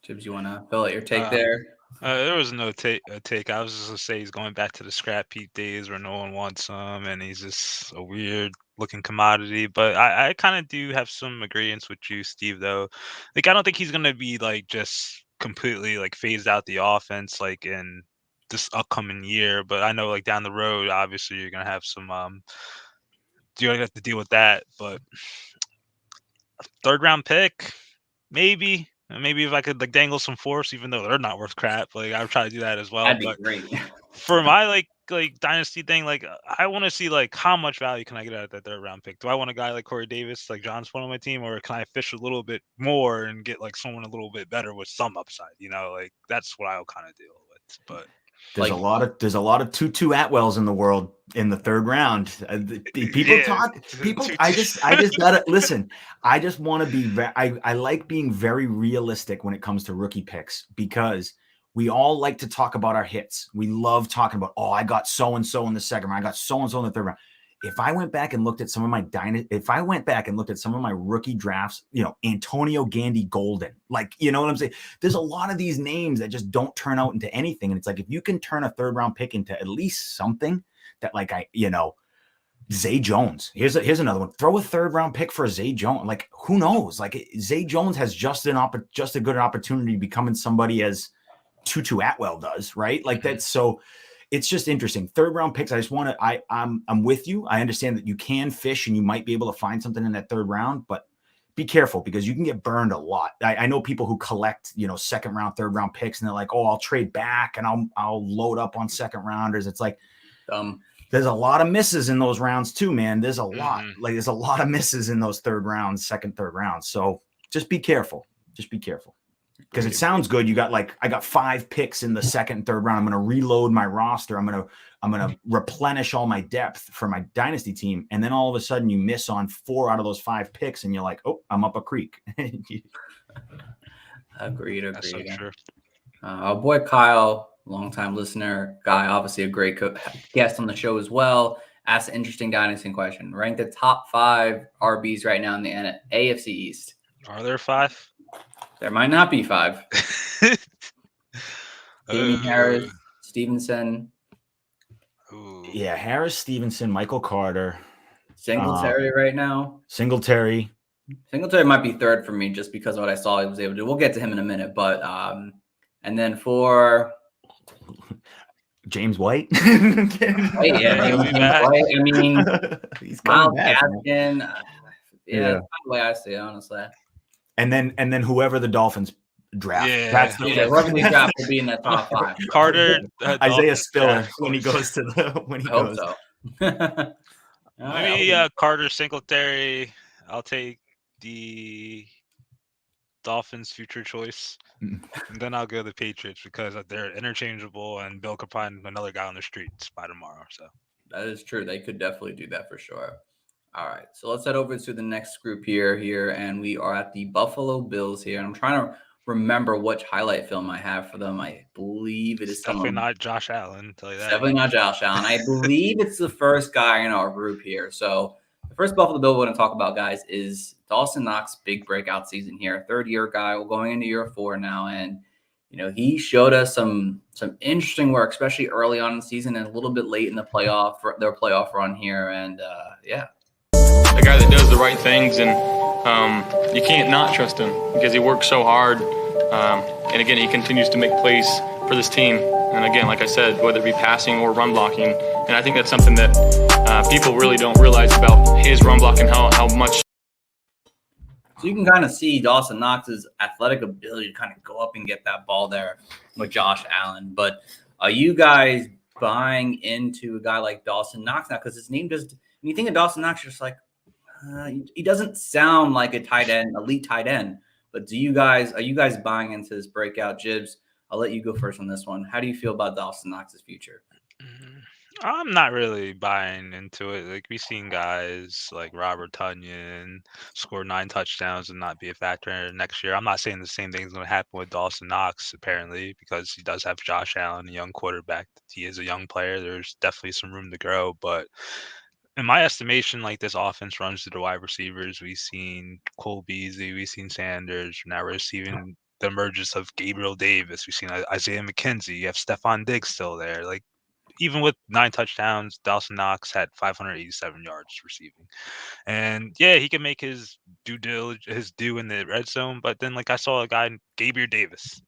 Tibbs, you want to fill out your take there? There was no take. I was just gonna say he's going back to the scrap heap days where no one wants him, and he's just a weird looking commodity. But I kind of do have some agreements with you, Steve. Though, like I don't think he's gonna be like just completely like phased out the offense like in this upcoming year. But I know like down the road, obviously you're gonna have some you're gonna have to deal with that. But third round pick, maybe. Maybe if I could like dangle some force, even though they're not worth crap, like I would try to do that as well. That'd be great. For my like dynasty thing, like I want to see like how much value can I get out of that third round pick? Do I want a guy like Corey Davis, like John's one on my team, or can I fish a little bit more and get like someone a little bit better with some upside? Like that's what I'll kind of deal with. But there's a lot of Tutu Atwells in the world in the third round. I just gotta listen. I just want to be. I like being very realistic when it comes to rookie picks because we all like to talk about our hits. We love talking about, I got so and so in the second round, I got so and so in the third round. if I went back and looked at some of my rookie drafts, Antonio Gandy Golden, like, you know what I'm saying? There's a lot of these names that just don't turn out into anything. And it's like, if you can turn a 3rd round pick into at least something that, like, Zay Jones. Here's another one. Throw a 3rd round pick for Zay Jones. Like, who knows? Like, Zay Jones has just a good opportunity becoming somebody as Tutu Atwell does, right? Like, that's so. It's just interesting. 3rd round picks. I just want to. I'm with you. I understand that you can fish and you might be able to find something in that 3rd round, but be careful because you can get burned a lot. I know people who collect 2nd round, 3rd round picks, and they're like, "Oh, I'll trade back and I'll load up on 2nd rounders." It's like, there's a lot of misses in those rounds too, man. There's a lot. Like, there's a lot of misses in those 3rd rounds, 2nd, 3rd rounds. So just be careful. Just be careful. Because it sounds good. I got 5 picks in the 2nd and 3rd round. I'm going to reload my roster. I'm going to replenish all my depth for my dynasty team. And then all of a sudden you miss on 4 out of those 5 picks and you're like, oh, I'm up a creek. Agreed. That's so true. Our boy Kyle, longtime listener, guy, obviously a great guest on the show as well, asked an interesting dynasty question. Rank the top 5 RBs right now in the AFC East. Are there 5? There might not be 5. Damien Harris, Stevenson. Yeah, Harris, Stevenson, Michael Carter. Singletary right now. Singletary might be 3rd for me just because of what I saw he was able to do. We'll get to him in a minute. But and then for James White. James White. I mean, he's Miles back, Gaskin. That's kind of the way I see it, honestly. And then whoever the Dolphins draft. Yeah. That's whoever we draft will be in that top 5. Carter, Isaiah Spiller when he goes to the I hope so. Maybe Carter, Singletary. I'll take the Dolphins' future choice, and then I'll go the Patriots because they're interchangeable, and Bill could find another guy on the streets by tomorrow. So that is true. They could definitely do that for sure. All right, so let's head over to the next group here, and we are at the Buffalo Bills here. And I'm trying to remember which highlight film I have for them. I believe it is definitely not Josh Allen. Tell you that. Definitely not Josh Allen. I believe it's the first guy in our group here. So the first Buffalo Bill we're going to talk about, guys, is Dawson Knox' big breakout season here. 3rd-year guy. We're going into year 4 now, and he showed us some interesting work, especially early on in the season and a little bit late in the their playoff run here. And a guy that does the right things, and you can't not trust him because he works so hard. And again, he continues to make plays for this team. And again, like I said, whether it be passing or run blocking, and I think that's something that people really don't realize about his run blocking, how much. So you can kind of see Dawson Knox's athletic ability to kind of go up and get that ball there with Josh Allen. But are you guys buying into a guy like Dawson Knox now? Because his name just, when you think of Dawson Knox, you're just like, he doesn't sound like a elite tight end. But are you guys buying into this breakout? Jibs, I'll let you go first on this one. How do you feel about Dawson Knox's future? I'm not really buying into it. Like, we've seen guys like Robert Tonyan score 9 touchdowns and not be a factor next year. I'm not saying the same thing is going to happen with Dawson Knox, apparently, because he does have Josh Allen, a young quarterback. He is a young player. There's definitely some room to grow. But in my estimation, like, this offense runs to the wide receivers. We've seen Cole Beasley. We've seen Sanders. Now we're receiving the emergence of Gabriel Davis. We've seen Isaiah McKenzie. You have Stephon Diggs still there. Like, even with 9 touchdowns, Dawson Knox had 587 yards receiving. And yeah, he can make his due in the red zone. But then, like, I saw a guy, Gabriel Davis,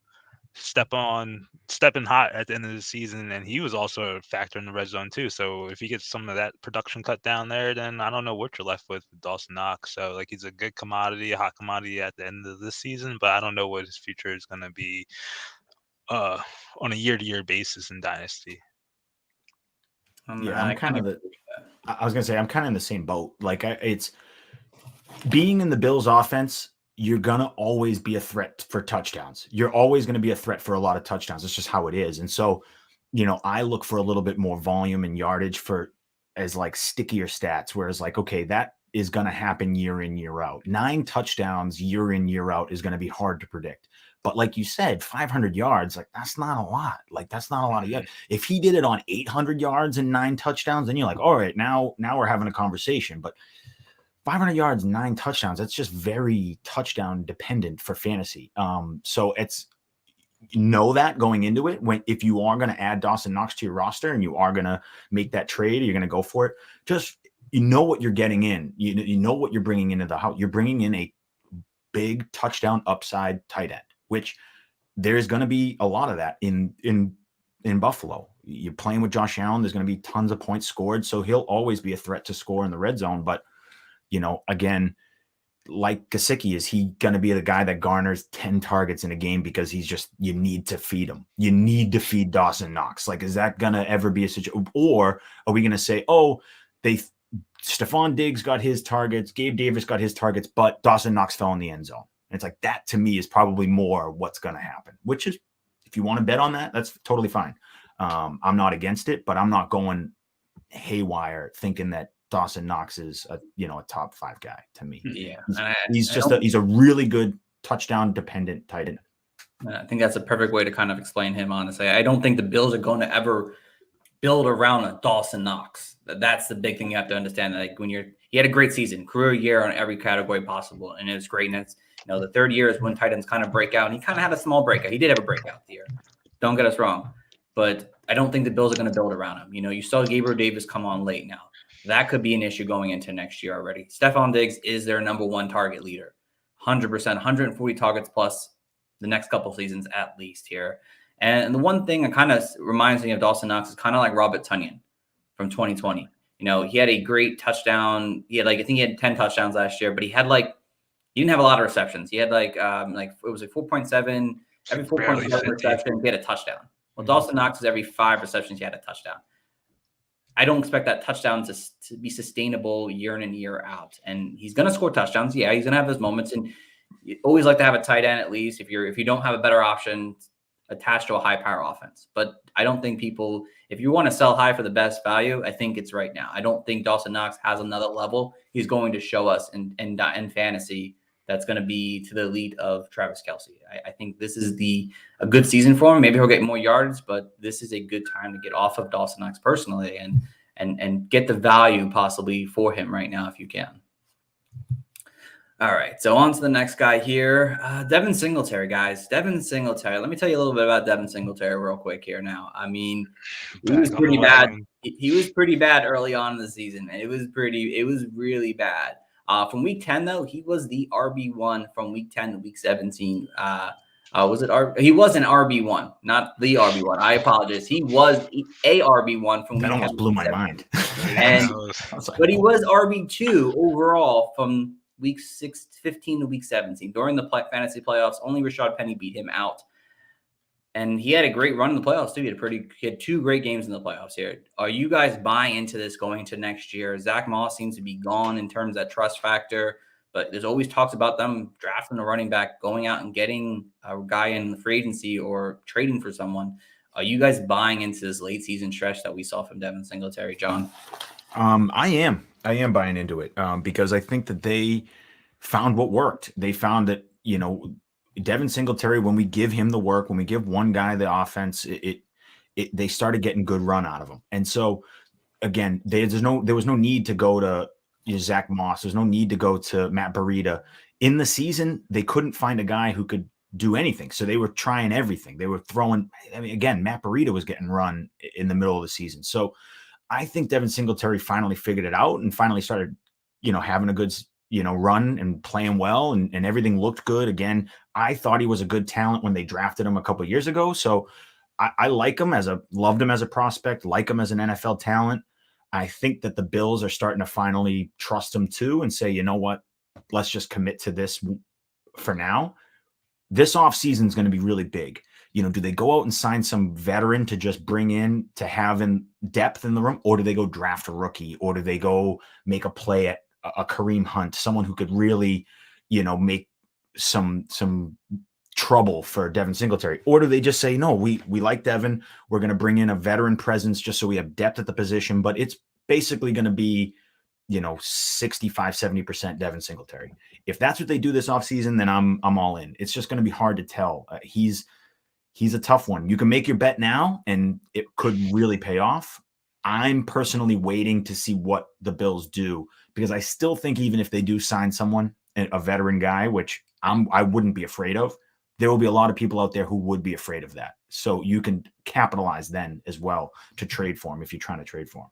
stepping hot at the end of the season, and he was also a factor in the red zone too. So if he gets some of that production cut down there, then I don't know what you're left with Dawson Knox. So, like, he's a good commodity, a hot commodity at the end of this season, but I don't know what his future is going to be on a year-to-year basis in Dynasty. Yeah, I'm kind of in the same boat. Like, it's being in the Bills offense, you're going to always be a threat for touchdowns. You're always going to be a threat for a lot of touchdowns. It's just how it is. And so, I look for a little bit more volume and yardage for as like stickier stats, whereas like, okay, that is going to happen year in, year out. 9 touchdowns year in, year out is going to be hard to predict. But like you said, 500 yards, like that's not a lot. Like that's not a lot of yards. If he did it on 800 yards and 9 touchdowns, then you're like, all right, now we're having a conversation. But 500 yards, 9 touchdowns, that's just very touchdown dependent for fantasy. So it's, know that going into it, when if you are going to add Dawson Knox to your roster and you are going to make that trade, or you're going to go for it, just you know what you're getting in. You know what you're bringing into the house. You're bringing in a big touchdown upside tight end, which there's going to be a lot of that in Buffalo. You're playing with Josh Allen. There's going to be tons of points scored, so he'll always be a threat to score in the red zone. But again, like Gesicki, is he going to be the guy that garners 10 targets in a game because he's just, you need to feed him. You need to feed Dawson Knox. Like, is that going to ever be a situation? Or are we going to say, oh, Stephon Diggs got his targets, Gabe Davis got his targets, but Dawson Knox fell in the end zone. And it's like, that to me is probably more what's going to happen, which is, if you want to bet on that, that's totally fine. I'm not against it, but I'm not going haywire thinking that Dawson Knox is a top 5 guy to me. Yeah. He's a really good touchdown dependent tight end. I think that's a perfect way to kind of explain him, honestly. I don't think the Bills are going to ever build around a Dawson Knox. That's the big thing you have to understand. Like he had a great season, career year on every category possible, and it was great. And it's, the third year is when tight ends kind of break out, and he kind of had a small breakout. He did have a breakout year. Don't get us wrong, but I don't think the Bills are going to build around him. You saw Gabriel Davis come on late now. That could be an issue going into next year already. Stephon Diggs is their number 1 target leader. 100%, 140 targets plus the next couple seasons at least here. And the one thing that kind of reminds me of Dawson Knox is kind of like Robert Tonyan from 2020. He had a great touchdown. He had I think he had 10 touchdowns last year, but he didn't have a lot of receptions. He had it was 4.7, every 4.7 reception, he had a touchdown. Well, Dawson Knox is every 5 receptions, he had a touchdown. I don't expect that touchdown to be sustainable year in and year out. And he's going to score touchdowns. Yeah, he's going to have those moments. And you always like to have a tight end, at least if you don't have a better option attached to a high power offense. But I don't think if you want to sell high for the best value, I think it's right now. I don't think Dawson Knox has another level he's going to show us in fantasy that's going to be to the elite of Travis Kelce. I think this is a good season for him. Maybe he'll get more yards, but this is a good time to get off of Dawson Knox personally and get the value possibly for him right now if you can. All right, so on to the next guy here, Devin Singletary, guys. Devin Singletary. Let me tell you a little bit about Devin Singletary real quick here now. I mean, he was pretty bad. He was pretty bad early on in the season, and it was really bad. From week 10, though, he was the RB1 from week 10 to week 17. He was an RB1, not the RB1. I apologize. He was a RB1 from week 10. That almost blew my mind. But he was RB2 overall from week 15 to week 17. During the fantasy playoffs, only Rashad Penny beat him out. And he had a great run in the playoffs, too. He had 2 great games in the playoffs here. Are you guys buying into this going into next year? Zach Moss seems to be gone in terms of that trust factor, but there's always talks about them drafting a running back, going out and getting a guy in the free agency or trading for someone. Are you guys buying into this late season stretch that we saw from Devin Singletary, John? I am buying into it because I think that they found what worked. They found that, Devin Singletary, when we give him the work, when we give one guy the offense, they started getting good run out of him. And so again, there was no need to go to Zach Moss. There's no need to go to Matt Breida. In the season, they couldn't find a guy who could do anything. So they were trying everything. They were throwing, again, Matt Breida was getting run in the middle of the season. So I think Devin Singletary finally figured it out and finally started, having a good, run and playing well and everything looked good. Again, I thought he was a good talent when they drafted him a couple of years ago. So I like him loved him as a prospect, like him as an NFL talent. I think that the Bills are starting to finally trust him too and say, you know what, let's just commit to this for now. This offseason is going to be really big. Do they go out and sign some veteran to just bring in to have in depth in the room, or do they go draft a rookie, or do they go make a play at a Kareem Hunt, someone who could really, make some trouble for Devin Singletary? Or do they just say, no, we like Devin, we're going to bring in a veteran presence just so we have depth at the position, but it's basically going to be, 65, 70% Devin Singletary. If that's what they do this offseason, then I'm all in. It's just going to be hard to tell. He's a tough one. You can make your bet now, and it could really pay off. I'm personally waiting to see what the Bills do, because I still think even if they do sign someone, a veteran guy, which I wouldn't be afraid of, there will be a lot of people out there who would be afraid of that. So you can capitalize then as well to trade for him if you're trying to trade for him.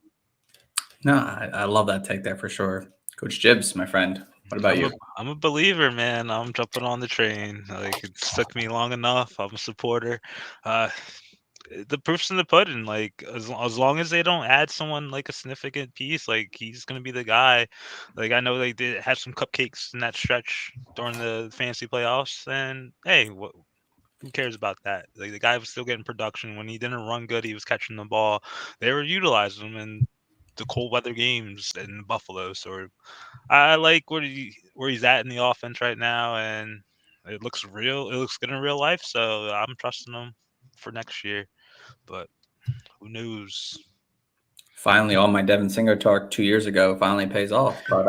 No, I love that take there for sure. Coach Jibbs, my friend. What about you? I'm a believer, man. I'm jumping on the train. Like, it's took me long enough. I'm a supporter. The proof's in the pudding. Like, as long as they don't add someone like a significant piece, like, he's gonna be the guy. Like, I know they did have some cupcakes in that stretch during the fantasy playoffs, and hey, who cares about that? Like, the guy was still getting production. When he didn't run good, he was catching the ball. They were utilizing him in the cold weather games in Buffalo. So I like where he's at in the offense right now, and it looks real. It looks good in real life. So I'm trusting him for next year. But who knows? Finally, all my Devin Singer talk 2 years ago finally pays off. But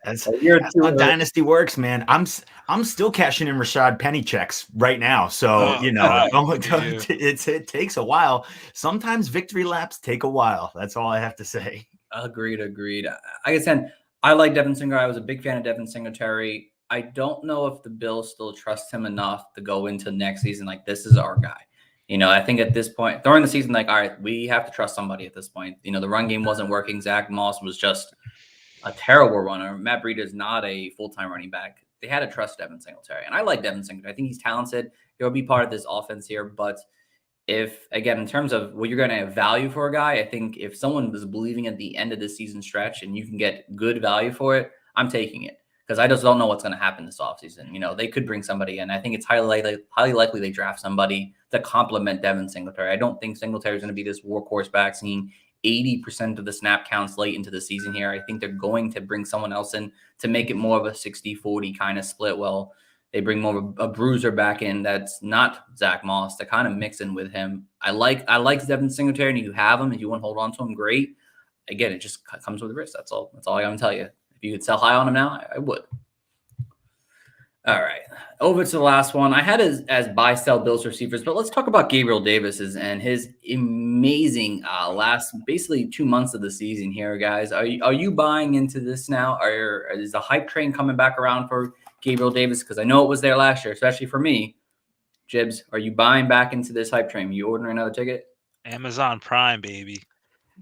that's how Dynasty works, man. I'm still cashing in Rashad Penny checks right now. So, it takes a while. Sometimes victory laps take a while. That's all I have to say. Agreed. Like I said, I like Devin Singer. I was a big fan of Devin Singletary. I don't know if the Bills still trust him enough to go into next season like, this is our guy. I think at this point during the season, like, all right, we have to trust somebody at this point. The run game wasn't working. Zach Moss was just a terrible runner. Matt Breida is not a full-time running back. They had to trust Devin Singletary. And I like Devin Singletary. I think he's talented. He'll be part of this offense here. But if, again, in terms of what you're going to have value for a guy, I think if someone was believing at the end of the season stretch and you can get good value for it, I'm taking it. Because I just don't know what's going to happen this offseason. They could bring somebody in. I think it's highly likely they draft somebody to complement Devin Singletary. I don't think Singletary is going to be this workhorse back, seeing 80% of the snap counts late into the season here. I think they're going to bring someone else in to make it more of a 60-40 kind of split. Well, they bring more of a bruiser back in that's not Zach Moss to kind of mix in with him. I like Devin Singletary, and you have him. If you want to hold on to him, great. Again, it just comes with risk. That's all I got to tell you. If you could sell high on him now, I would. All right, over to the last one. I had as buy sell Bills receivers, but let's talk about Gabriel Davis's and his amazing last basically 2 months of the season here, guys. Are you buying into this now? Is the hype train coming back around for Gabriel Davis? Because I know it was there last year, especially for me. Jibbs, are you buying back into this hype train? You ordering another ticket? Amazon Prime, baby.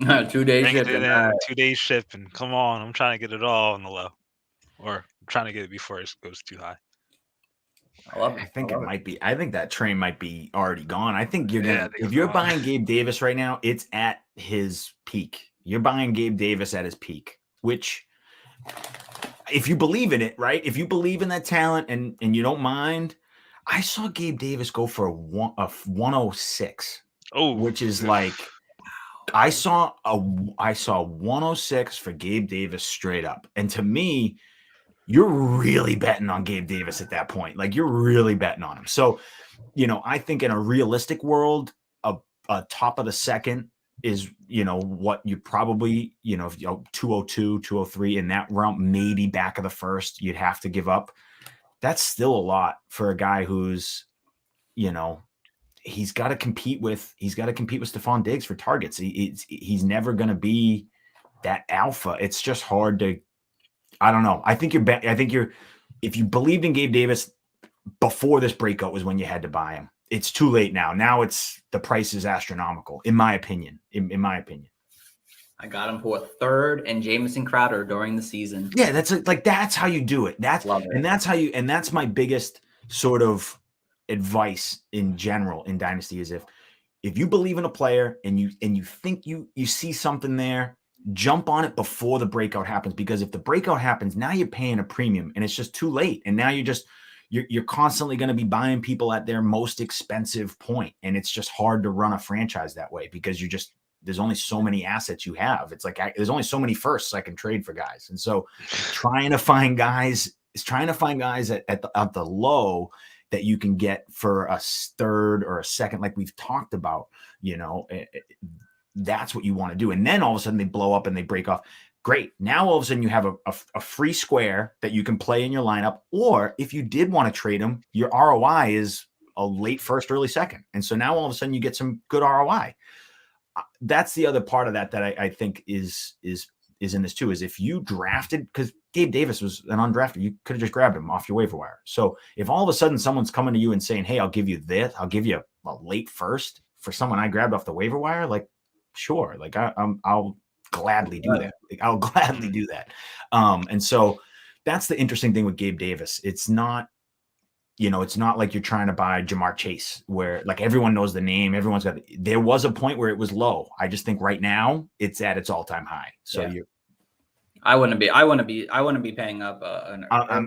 2 days shipping. 2 days shipping. Come on, I'm trying to get it all on the low, or I'm trying to get it before it goes too high. I love it. I think it might be. I think that train might be already gone. I think if you're buying Gabe Davis right now, it's at his peak. You're buying Gabe Davis at his peak, which, if you believe in it, right? If you believe in that talent and you don't mind, I saw Gabe Davis go for a 106. Oh, which is like, I saw 106 for Gabe Davis straight up. And to me, you're really betting on Gabe Davis at that point. Like, you're really betting on him. So, I think in a realistic world, a top of the second is, what you probably, if 202, 203 in that realm, maybe back of the first, you'd have to give up. That's still a lot for a guy who's, he's got to compete with Stephon Diggs for targets. He's never going to be that alpha. It's just hard to, I don't know. I think if you believed in Gabe Davis before this breakout was when you had to buy him. It's too late now. Now the price is astronomical, in my opinion. In my opinion. I got him for a third and Jamison Crowder during the season. Yeah, that's how you do it. That's my biggest sort of advice in general in Dynasty is if you believe in a player and you think you see something there, jump on it before the breakout happens, because if the breakout happens, now you're paying a premium and it's just too late. And now you're constantly going to be buying people at their most expensive point. And it's just hard to run a franchise that way because there's only so many assets you have. It's like, there's only so many firsts I can trade for guys. And so trying to find guys at the low that you can get for a third or a second, like we've talked about, that's what you want to do. And then all of a sudden they blow up and they break off. Great. Now all of a sudden you have a free square that you can play in your lineup. Or if you did want to trade him, your ROI is a late first, early second. And so now all of a sudden you get some good ROI. That's the other part of that I think is in this too, is if you drafted, because Gabe Davis was an undrafted, you could have just grabbed him off your waiver wire. So if all of a sudden someone's coming to you and saying, hey, I'll give you this, I'll give you a late first for someone I grabbed off the waiver wire, like, sure, like I'll gladly do that. Like, I'll gladly do that. And so that's the interesting thing with Gabe Davis. It's not, it's not like you're trying to buy Jamar Chase where like everyone knows the name. There was a point where it was low. I just think right now it's at its all-time high. So I wouldn't be paying up.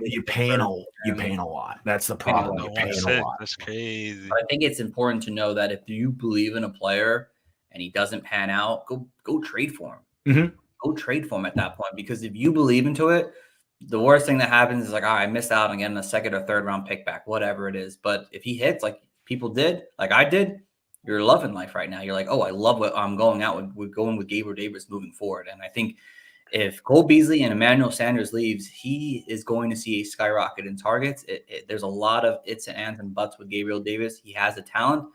You're paying a lot. That's the problem. You're paying a lot. That's crazy. But I think it's important to know that if you believe in a player and he doesn't pan out, go trade for him. Mm-hmm. Go trade for him at that point, because if you believe into it, the worst thing that happens is like, I missed out on getting a second or third round pick back, whatever it is. But if he hits like people did, like I did, you're loving life right now. You're like, oh, I love what I'm going out with. We're going with Gabriel Davis moving forward. And I think if Cole Beasley and Emmanuel Sanders leaves, he is going to see a skyrocket in targets. There's a lot of ifs and ands and buts with Gabriel Davis. He has the talent.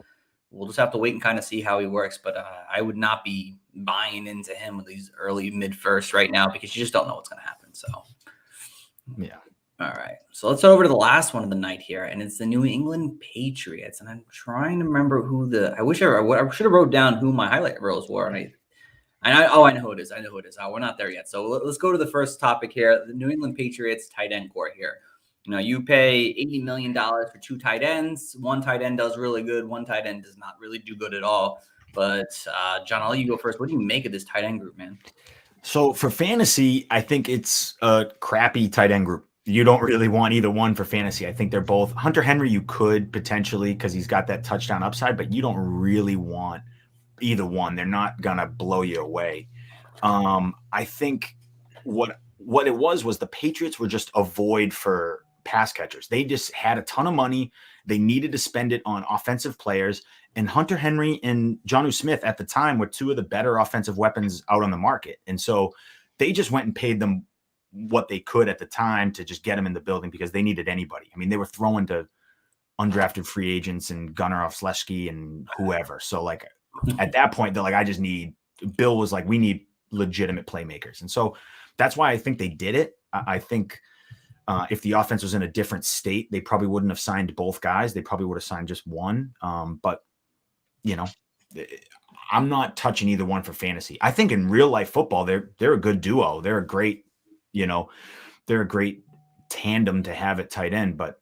We'll just have to wait and kind of see how he works. But I would not be buying into him with these early mid-first right now, because you just don't know what's going to happen. So, yeah. All right. So let's go over to the last one of the night here, and it's the New England Patriots. And I'm trying to remember I should have wrote down who my highlight reels were. I know who it is. We're not there yet. So let's go to the first topic here. The New England Patriots tight end core here. You pay $80 million for two tight ends. One tight end does really good. One tight end does not really do good at all. But John, I'll let you go first. What do you make of this tight end group, man? So for fantasy, I think it's a crappy tight end group. You don't really want either one for fantasy. I think they're both. Hunter Henry, you could potentially, because he's got that touchdown upside, but you don't really want either one. They're not going to blow you away. I think what it was the Patriots were just a void for pass catchers. They just had a ton of money. They needed to spend it on offensive players. And Hunter Henry and Jonnu Smith at the time were two of the better offensive weapons out on the market. And so they just went and paid them what they could at the time to just get them in the building, because they needed anybody. I mean, they were throwing to undrafted free agents and Gunnar Sleshky and whoever. So like at that point, they're like, Bill was like, we need legitimate playmakers. And so that's why I think they did it. I think if the offense was in a different state, they probably wouldn't have signed both guys. They probably would have signed just one. But I'm not touching either one for fantasy. I think in real life football, they're a good duo. They're a great, they're a great tandem to have at tight end. But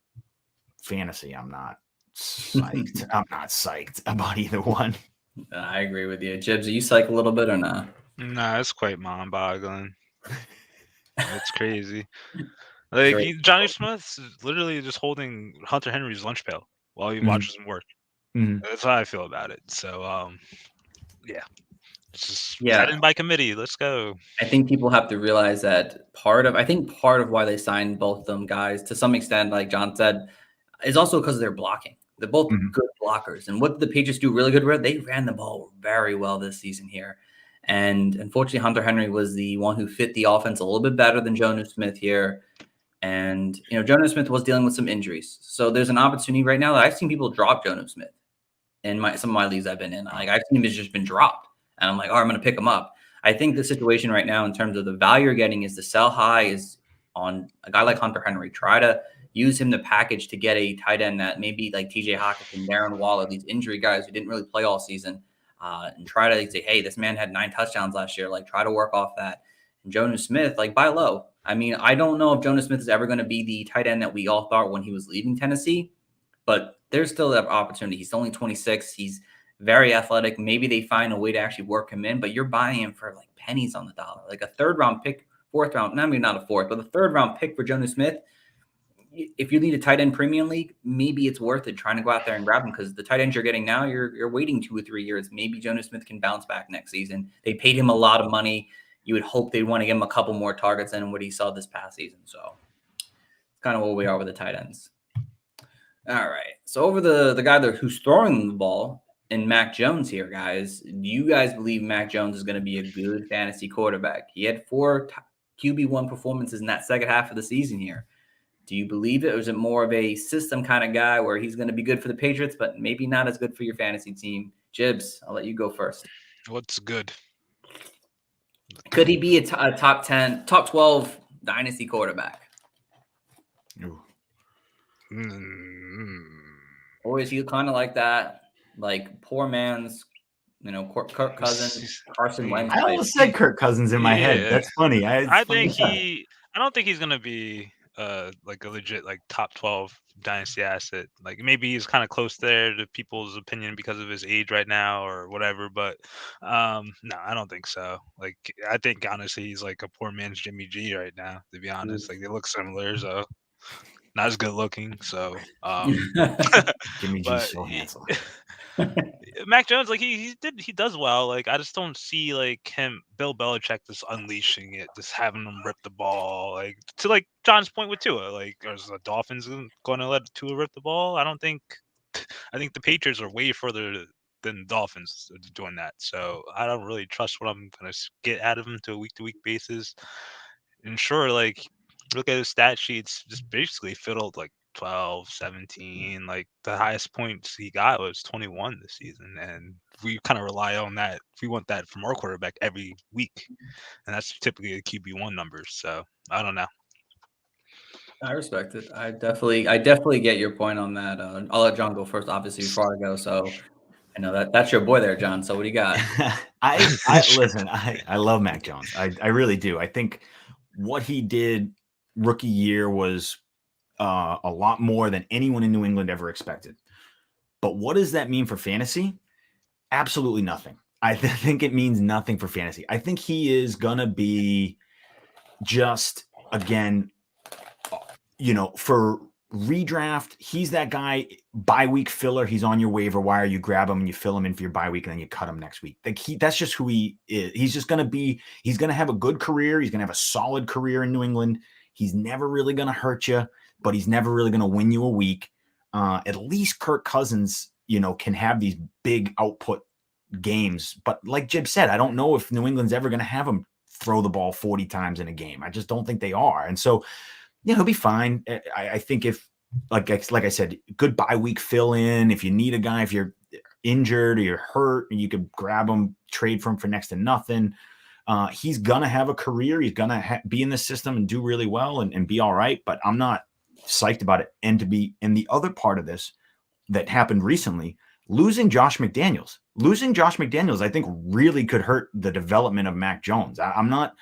fantasy, I'm not psyched. I'm not psyched about either one. I agree with you. Jibs, are you psyched a little bit or not? Nah, it's quite mind-boggling. It's crazy. Like Johnny Smith's literally just holding Hunter Henry's lunch pail while he watches him work. Mm-hmm. That's how I feel about it. So, it's just tight end by committee. Let's go. I think people have to realize that part of why they signed both of them guys to some extent, like John said, is also because of their blocking. They're both good blockers. And what the Patriots do really good with, they ran the ball very well this season here. And unfortunately, Hunter Henry was the one who fit the offense a little bit better than Jonnu Smith here. And, Jonnu Smith was dealing with some injuries. So there's an opportunity right now that I've seen people drop Jonnu Smith in some of my leagues I've been in. Like I've seen him has just been dropped. And I'm like, I'm going to pick him up. I think the situation right now in terms of the value you're getting is the sell high is on a guy like Hunter Henry. Try to use him to package to get a tight end that maybe like TJ Hockenson, Darren Waller, these injury guys who didn't really play all season, and try to say, hey, this man had 9 touchdowns last year. Like try to work off that. And Jonnu Smith, like buy low. I mean, I don't know if Jonnu Smith is ever going to be the tight end that we all thought when he was leaving Tennessee, but there's still that opportunity. He's only 26. He's very athletic. Maybe they find a way to actually work him in, but you're buying him for like pennies on the dollar, like a 3rd round pick, 4th round, not a 4th, but a 3rd round pick for Jonnu Smith. If you need a tight end premium league, maybe it's worth it trying to go out there and grab him, because the tight ends you're getting now, you're waiting 2 or 3 years. Maybe Jonnu Smith can bounce back next season. They paid him a lot of money. You would hope they'd want to give him a couple more targets than what he saw this past season. So it's kind of where we are with the tight ends. All right. So over the guy who's throwing the ball, in Mac Jones here, guys. Do you guys believe Mac Jones is going to be a good fantasy quarterback? He had 4 QB1 performances in that second half of the season here. Do you believe it, or is it more of a system kind of guy where he's going to be good for the Patriots, but maybe not as good for your fantasy team? Jibs, I'll let you go first. What's good? Could he be a top 10, top 12 dynasty quarterback? Or is he kind of like that, like poor man's, Kirk Cousins, Carson Wentz? I almost said Kirk Cousins in my head. That's funny. I don't think he's gonna be like a legit like top 12 dynasty asset. Like maybe he's kind of close there to people's opinion because of his age right now or whatever. But no, I don't think so. Like I think honestly he's like a poor man's Jimmy G right now. To be honest, like they look similar, so not as good looking. So Jimmy G's so handsome. Mac Jones, like he does well. Like I just don't see like Bill Belichick just unleashing it, just having him rip the ball. Like to like John's point with Tua, like is the Dolphins going to let Tua rip the ball? I think the Patriots are way further than the Dolphins doing that. So I don't really trust what I'm going to get out of him to a week basis. And sure, like look at his stat sheets, just basically fiddled like 12, 17. Like the highest points he got was 21 this season. And we kind of rely on that. We want that from our quarterback every week. And that's typically the QB1 numbers. So I don't know. I respect it. I definitely get your point on that. I'll let John go first, obviously, before I go. So I know that's your boy there, John. So what do you got? Listen, I love Mac Jones. I really do. I think what he did rookie year was a lot more than anyone in New England ever expected. But what does that mean for fantasy? Absolutely nothing. I think it means nothing for fantasy. I think he is going to be just, again, for redraft, he's that guy, bye week filler. He's on your waiver wire. You grab him and you fill him in for your bye week and then you cut him next week. Like that's just who he is. He's going to have a good career. He's going to have a solid career in New England. He's never really going to hurt you, but he's never really going to win you a week. At least Kirk Cousins, can have these big output games. But like Jib said, I don't know if New England's ever going to have him throw the ball 40 times in a game. I just don't think they are. And so, he'll be fine. I think if, like I said, good bye week fill in. If you need a guy, if you're injured or you're hurt, you could grab him, trade for him for next to nothing. He's going to have a career. He's going to be in the system and do really well and be all right. But I'm not psyched about it. And the other part of this that happened recently, losing Josh McDaniels, I think really could hurt the development of Mac Jones. I'm not,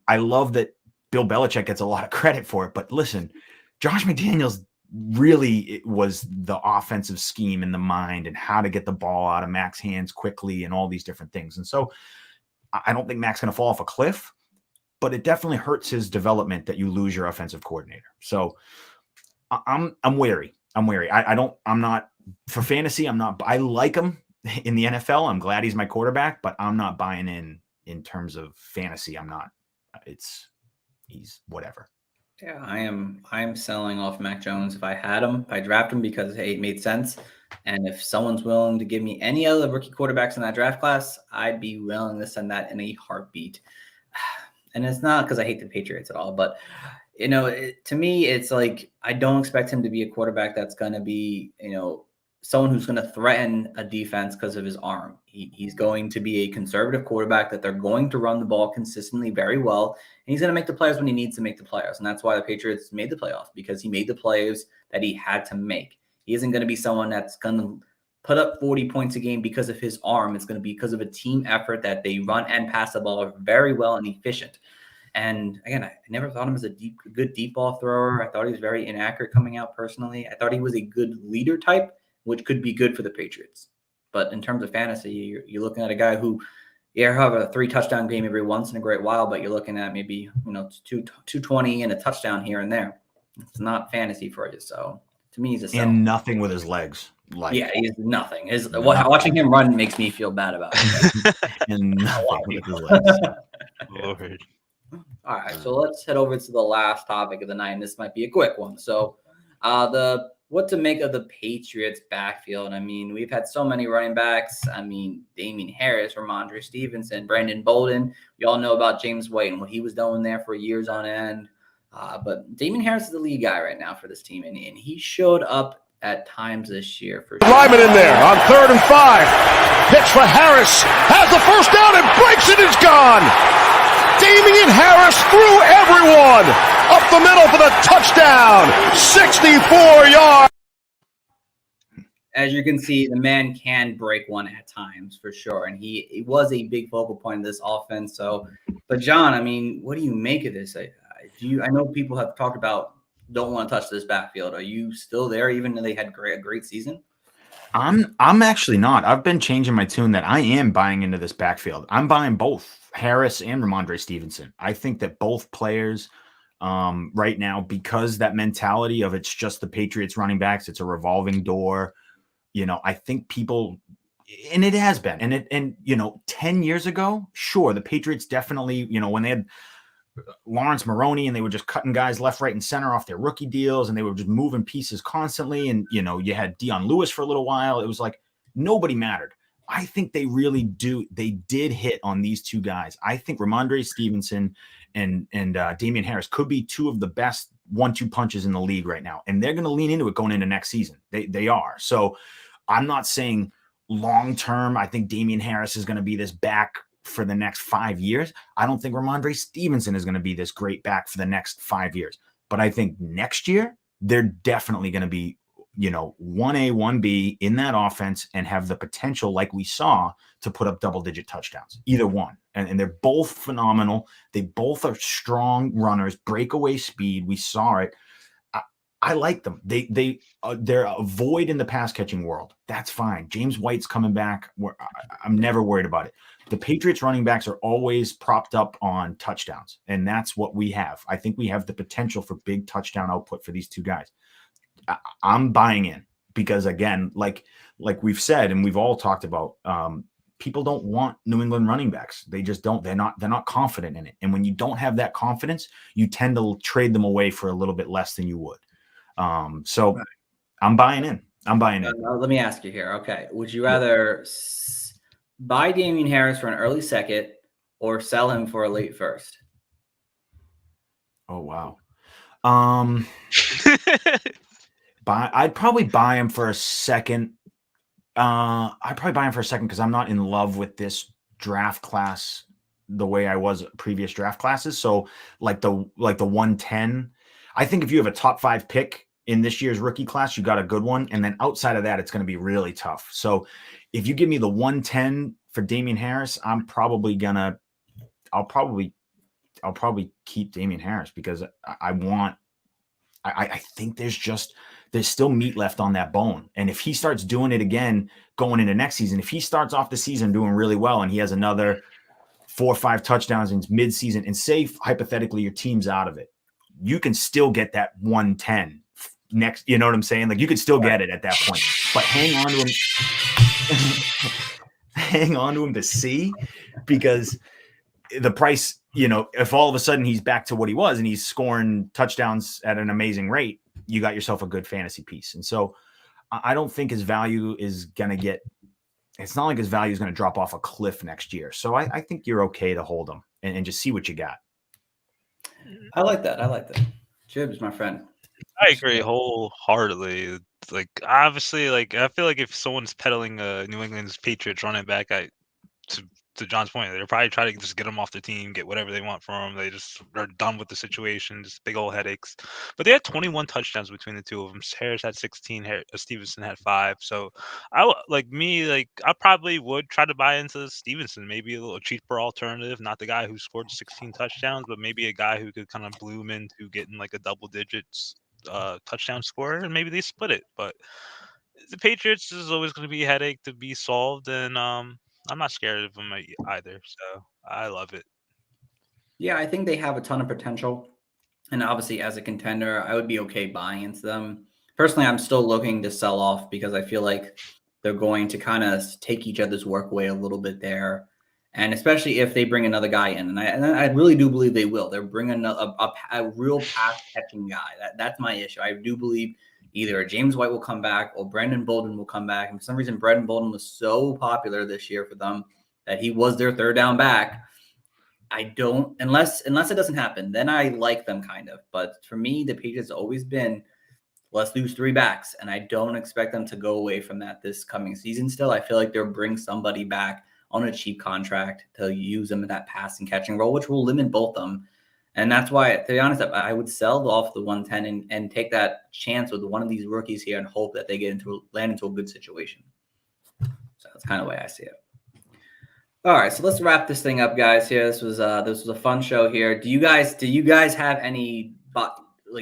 I love that Bill Belichick gets a lot of credit for it, but listen, Josh McDaniels really was the offensive scheme in the mind and how to get the ball out of Mac's hands quickly and all these different things. And so I don't think Mac's going to fall off a cliff, but it definitely hurts his development that you lose your offensive coordinator. So I'm wary. I'm not for fantasy. I like him in the NFL. I'm glad he's my quarterback, but I'm not buying in terms of fantasy. He's whatever. Yeah, I am selling off Mac Jones if I had him, if I draft him, because hey, it made sense. And if someone's willing to give me any other rookie quarterbacks in that draft class, I'd be willing to send that in a heartbeat. And it's not because I hate the Patriots at all, but to me, it's like I don't expect him to be a quarterback that's going to be, someone who's going to threaten a defense because of his arm. He's going to be a conservative quarterback that they're going to run the ball consistently very well. And he's going to make the plays when he needs to make the plays. And that's why the Patriots made the playoffs, because he made the plays that he had to make. He isn't going to be someone that's going to put up 40 points a game because of his arm. It's going to be because of a team effort that they run and pass the ball very well and efficient. And again, I never thought him as a good deep ball thrower. I thought he was very inaccurate coming out personally. I thought he was a good leader type, which could be good for the Patriots. But in terms of fantasy, you're looking at a guy who, have a 3-touchdown game every once in a great while, but you're looking at maybe, 220 and a touchdown here and there. It's not fantasy for you. So to me, he's a sell. And nothing with his legs. He's nothing. Watching him run makes me feel bad about it. And nothing with his legs. Lord. All right, so let's head over to the last topic of the night, and this might be a quick one. So the what to make of the Patriots backfield. I mean, we've had so many running backs. I mean, Damian Harris, Ramondre Stevenson, Brandon Bolden. We all know about James White and what he was doing there for years on end. But Damian Harris is the lead guy right now for this team, and he showed up at times this year for sure. Ryman in there on 3rd and 5. Pitch for Harris. Has the first down and breaks it. It's gone. Damian Harris threw everyone up the middle for the touchdown. 64 yards. As you can see, the man can break one at times for sure. And he was a big focal point of this offense. So, but John, I mean, what do you make of this? I know people have talked about don't want to touch this backfield. Are you still there, even though they had a great season? I'm actually not. I've been changing my tune that I am buying into this backfield. I'm buying both Harris and Ramondre Stevenson. I think that both players right now, because that mentality of it's just the Patriots running backs, it's a revolving door. You know, I think people, and it has been, and 10 years ago, sure, the Patriots definitely, when they had Lawrence Maroney and they were just cutting guys left, right, and center off their rookie deals, and they were just moving pieces constantly. And, you had Dion Lewis for a little while. It was like nobody mattered. I think they really do. They did hit on these two guys. I think Ramondre Stevenson and Damian Harris could be two of the best 1-2 punches in the league right now. And they're going to lean into it going into next season. They are. So I'm not saying long-term, I think Damian Harris is going to be this back for the next 5 years. I don't think Ramondre Stevenson is going to be this great back for the next 5 years. But I think next year, they're definitely going to be, 1A, 1B in that offense and have the potential, like we saw, to put up double-digit touchdowns, either one. And they're both phenomenal. They both are strong runners, breakaway speed. We saw it. I like them. They're a void in the pass-catching world. That's fine. James White's coming back. I'm never worried about it. The Patriots running backs are always propped up on touchdowns, and that's what we have. I think we have the potential for big touchdown output for these two guys. I'm buying in because, again, like we've said and we've all talked about, people don't want New England running backs. They just don't. They're not confident in it. And when you don't have that confidence, you tend to trade them away for a little bit less than you would. So I'm buying in. Let me ask you here. Okay. Would you rather buy Damian Harris for an early second or sell him for a late first? Oh, wow. I'd probably buy him for a second. Because I'm not in love with this draft class the way I was previous draft classes. So like the 110, I think if you have a top 5 pick in this year's rookie class, you got a good one. And then outside of that, it's going to be really tough. So if you give me the 110 for Damian Harris, I'll probably keep Damian Harris because I think there's still meat left on that bone. And if he starts doing it again, going into next season, if he starts off the season doing really well and he has another 4 or 5 touchdowns in mid-season, and say hypothetically your team's out of it, you can still get that 110 next. You know what I'm saying? Like you could still get it at that point, but hang on to him to see, because the price, if all of a sudden he's back to what he was and he's scoring touchdowns at an amazing rate, you got yourself a good fantasy piece. And so I don't think his value is going to it's not like his value is going to drop off a cliff next year. So I think you're okay to hold him and just see what you got. I like that. Jibs, my friend. I agree wholeheartedly. Like, obviously, I feel like if someone's peddling a New England's Patriots running back, to John's point, they're probably trying to just get him off the team, get whatever they want from him. They just are done with the situation, just big old headaches. But they had 21 touchdowns between the two of them. Harris had 16, Stevenson had 5. So I probably would try to buy into Stevenson, maybe a little cheaper alternative, not the guy who scored 16 touchdowns, but maybe a guy who could kind of bloom into getting like a double digits touchdown scorer, and maybe they split it. But the Patriots is always going to be a headache to be solved, and I'm not scared of them either, so I love it. Yeah, I think they have a ton of potential. And obviously, as a contender, I would be okay buying into them. Personally, I'm still looking to sell off because I feel like they're going to kind of take each other's work away a little bit there. And especially if they bring another guy in. And I really do believe they will. They're bringing a real pass-catching guy. That's my issue. I do believe either James White will come back or Brandon Bolden will come back. And for some reason, Brandon Bolden was so popular this year for them that he was their third down back. I don't, unless it doesn't happen, then I like them kind of. But for me, the Patriots always been, let's lose 3 backs. And I don't expect them to go away from that this coming season still. I feel like they'll bring somebody back on a cheap contract to use them in that pass and catching role, which will limit both of them. And that's why, to be honest, I would sell off the 110 and take that chance with one of these rookies here and hope that they land into a good situation. So that's kind of the way I see it. All right, so let's wrap this thing up, guys. Here, this was a fun show here. Do you guys have any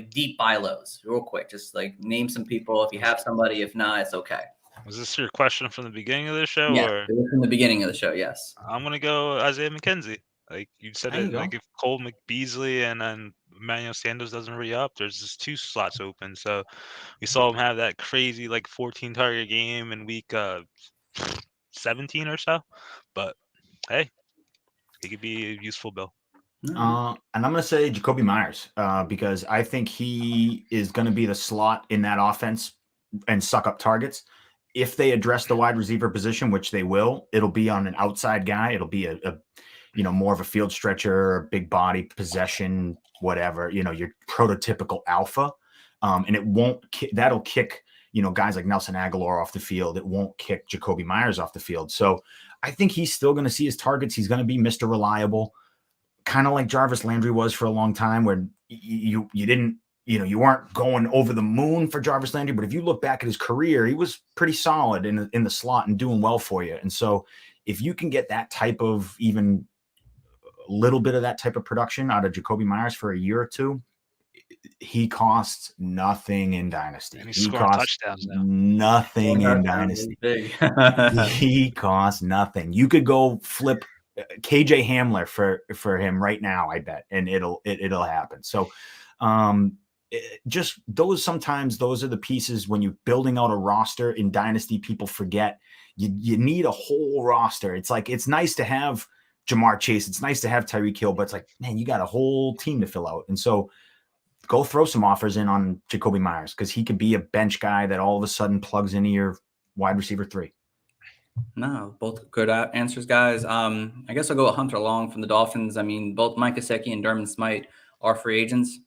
deep buy lows, real quick? Just like name some people if you have somebody. If not, it's okay. Was this your question from the beginning of the show? Yeah, or? it was from the beginning of the show. Yes. I'm gonna go Isaiah McKenzie. Like you said, There you go. like if Cole McBeasley and then Emmanuel Sanders doesn't re-up, there's just 2 slots open. So we saw him have that crazy 14 target game in week 17 or so. But hey, he could be a useful bill. And I'm going to say Jacoby Myers because I think he is going to be the slot in that offense and suck up targets. If they address the wide receiver position, which they will, it'll be on an outside guy. It'll be a more of a field stretcher, big body, possession, whatever, your prototypical alpha. And it won't, that'll kick, guys like Nelson Aguilar off the field. It won't kick Jacoby Myers off the field. So I think he's still going to see his targets. He's going to be Mr. Reliable, kind of like Jarvis Landry was for a long time, where you didn't, you weren't going over the moon for Jarvis Landry. But if you look back at his career, he was pretty solid in the slot and doing well for you. And so if you can get that type of, even a little bit of that type of production out of Jacoby Myers for a year or two, he costs nothing in Dynasty. And He costs nothing in Dynasty. He costs nothing. You could go flip KJ Hamler for him right now, I bet, and it'll happen. So just sometimes those are the pieces when you're building out a roster in Dynasty, people forget you need a whole roster. It's like, it's nice to have Jamar Chase. It's nice to have Tyreek Hill, but it's like, man, you got a whole team to fill out. And so go throw some offers in on Jacoby Myers because he could be a bench guy that all of a sudden plugs into your wide receiver 3. No, both good answers, guys. I guess I'll go with Hunter Long from the Dolphins. I mean, both Mike Gesicki and Dermot Smite are free agents.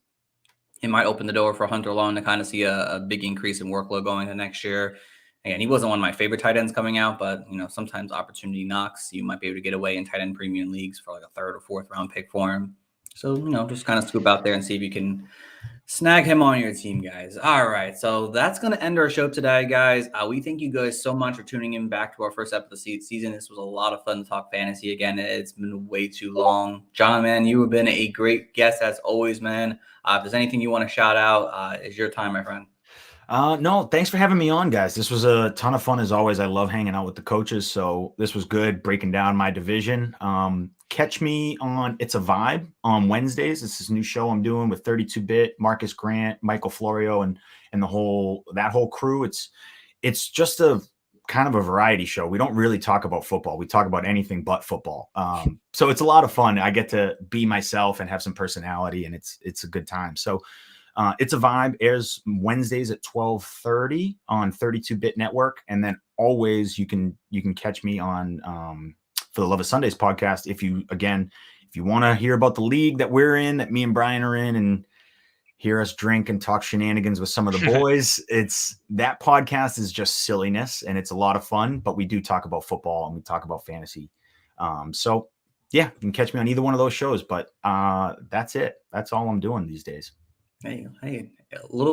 It might open the door for Hunter Long to kind of see a big increase in workload going into next year. Again, he wasn't one of my favorite tight ends coming out, but sometimes opportunity knocks. You might be able to get away in tight end premium leagues for like a 3rd or 4th round pick for him. So, just kind of scoop out there and see if you can snag him on your team, guys. All right. So that's going to end our show today, guys. We thank you guys so much for tuning in back to our first episode of the season. This was a lot of fun to talk fantasy again. It's been way too long. John, man, you have been a great guest as always, man. If there's anything you want to shout out, it's your time, my friend. No, thanks for having me on, guys. This was a ton of fun as always. I love hanging out with the coaches. So this was good, breaking down my division. Catch me on It's a Vibe on Wednesdays. This is a new show I'm doing with 32-Bit, Marcus Grant, Michael Florio, and that whole crew. It's just a kind of a variety show. We don't really talk about football. We talk about anything but football. So it's a lot of fun. I get to be myself and have some personality, and it's a good time. So It's a Vibe airs Wednesdays at 12:30 on 32-Bit Network. And then always you can catch me on For the Love of Sundays podcast. If you want to hear about the league that we're in, that me and Brian are in, and hear us drink and talk shenanigans with some of the boys, that podcast is just silliness and it's a lot of fun, but we do talk about football and we talk about fantasy. So yeah, you can catch me on either one of those shows, but that's it. That's all I'm doing these days. Hey,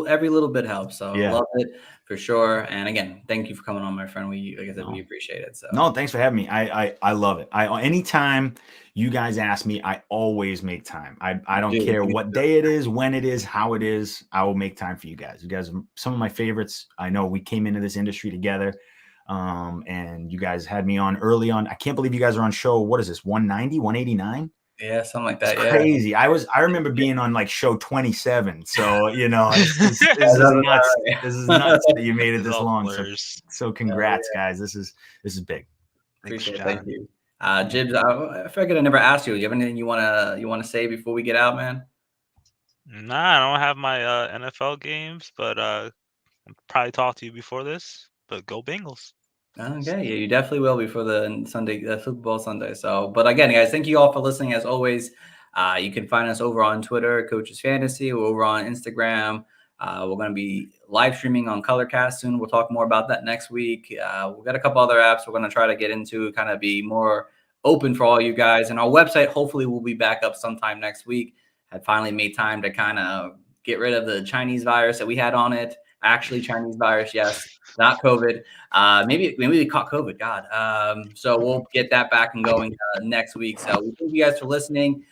every little bit helps. So Yeah. Love it for sure. And again, thank you for coming on, my friend. We appreciate it. So No, thanks for having me. I love it. Anytime you guys ask me, I always make time. I don't care what day it is, when it is, how it is. I will make time for you guys. You guys are some of my favorites. I know we came into this industry together, and you guys had me on early on. I can't believe you guys are on show. What is this? 190, 189? Yeah, something like that. It's crazy. I remember being on like show 27. So, this is nuts. This is nuts that you made it this long. So congrats, guys. This is big. Appreciate it. Thank you. Jibs, I figured I never asked you. Do you have anything you wanna say before we get out, man? Nah, I don't have my NFL games, but I'll probably talk to you before this, but go Bengals. Okay, yeah, you definitely will before the Sunday, Super Bowl Sunday. So, but again, guys, thank you all for listening. As always, you can find us over on Twitter, Coaches Fantasy. We're over on Instagram. We're going to be live streaming on Colorcast soon. We'll talk more about that next week. We've got a couple other apps we're going to try to get into, kind of be more open for all you guys. And our website hopefully will be back up sometime next week. Had finally made time to kind of get rid of the Chinese virus that we had on it. Actually, Chinese virus, yes, not COVID. Maybe we caught COVID. God. So we'll get that back and going next week. So we thank you guys for listening.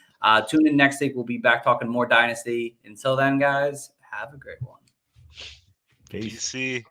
Tune in next week. We'll be back talking more Dynasty. Until then, guys, have a great one. Peace. PC.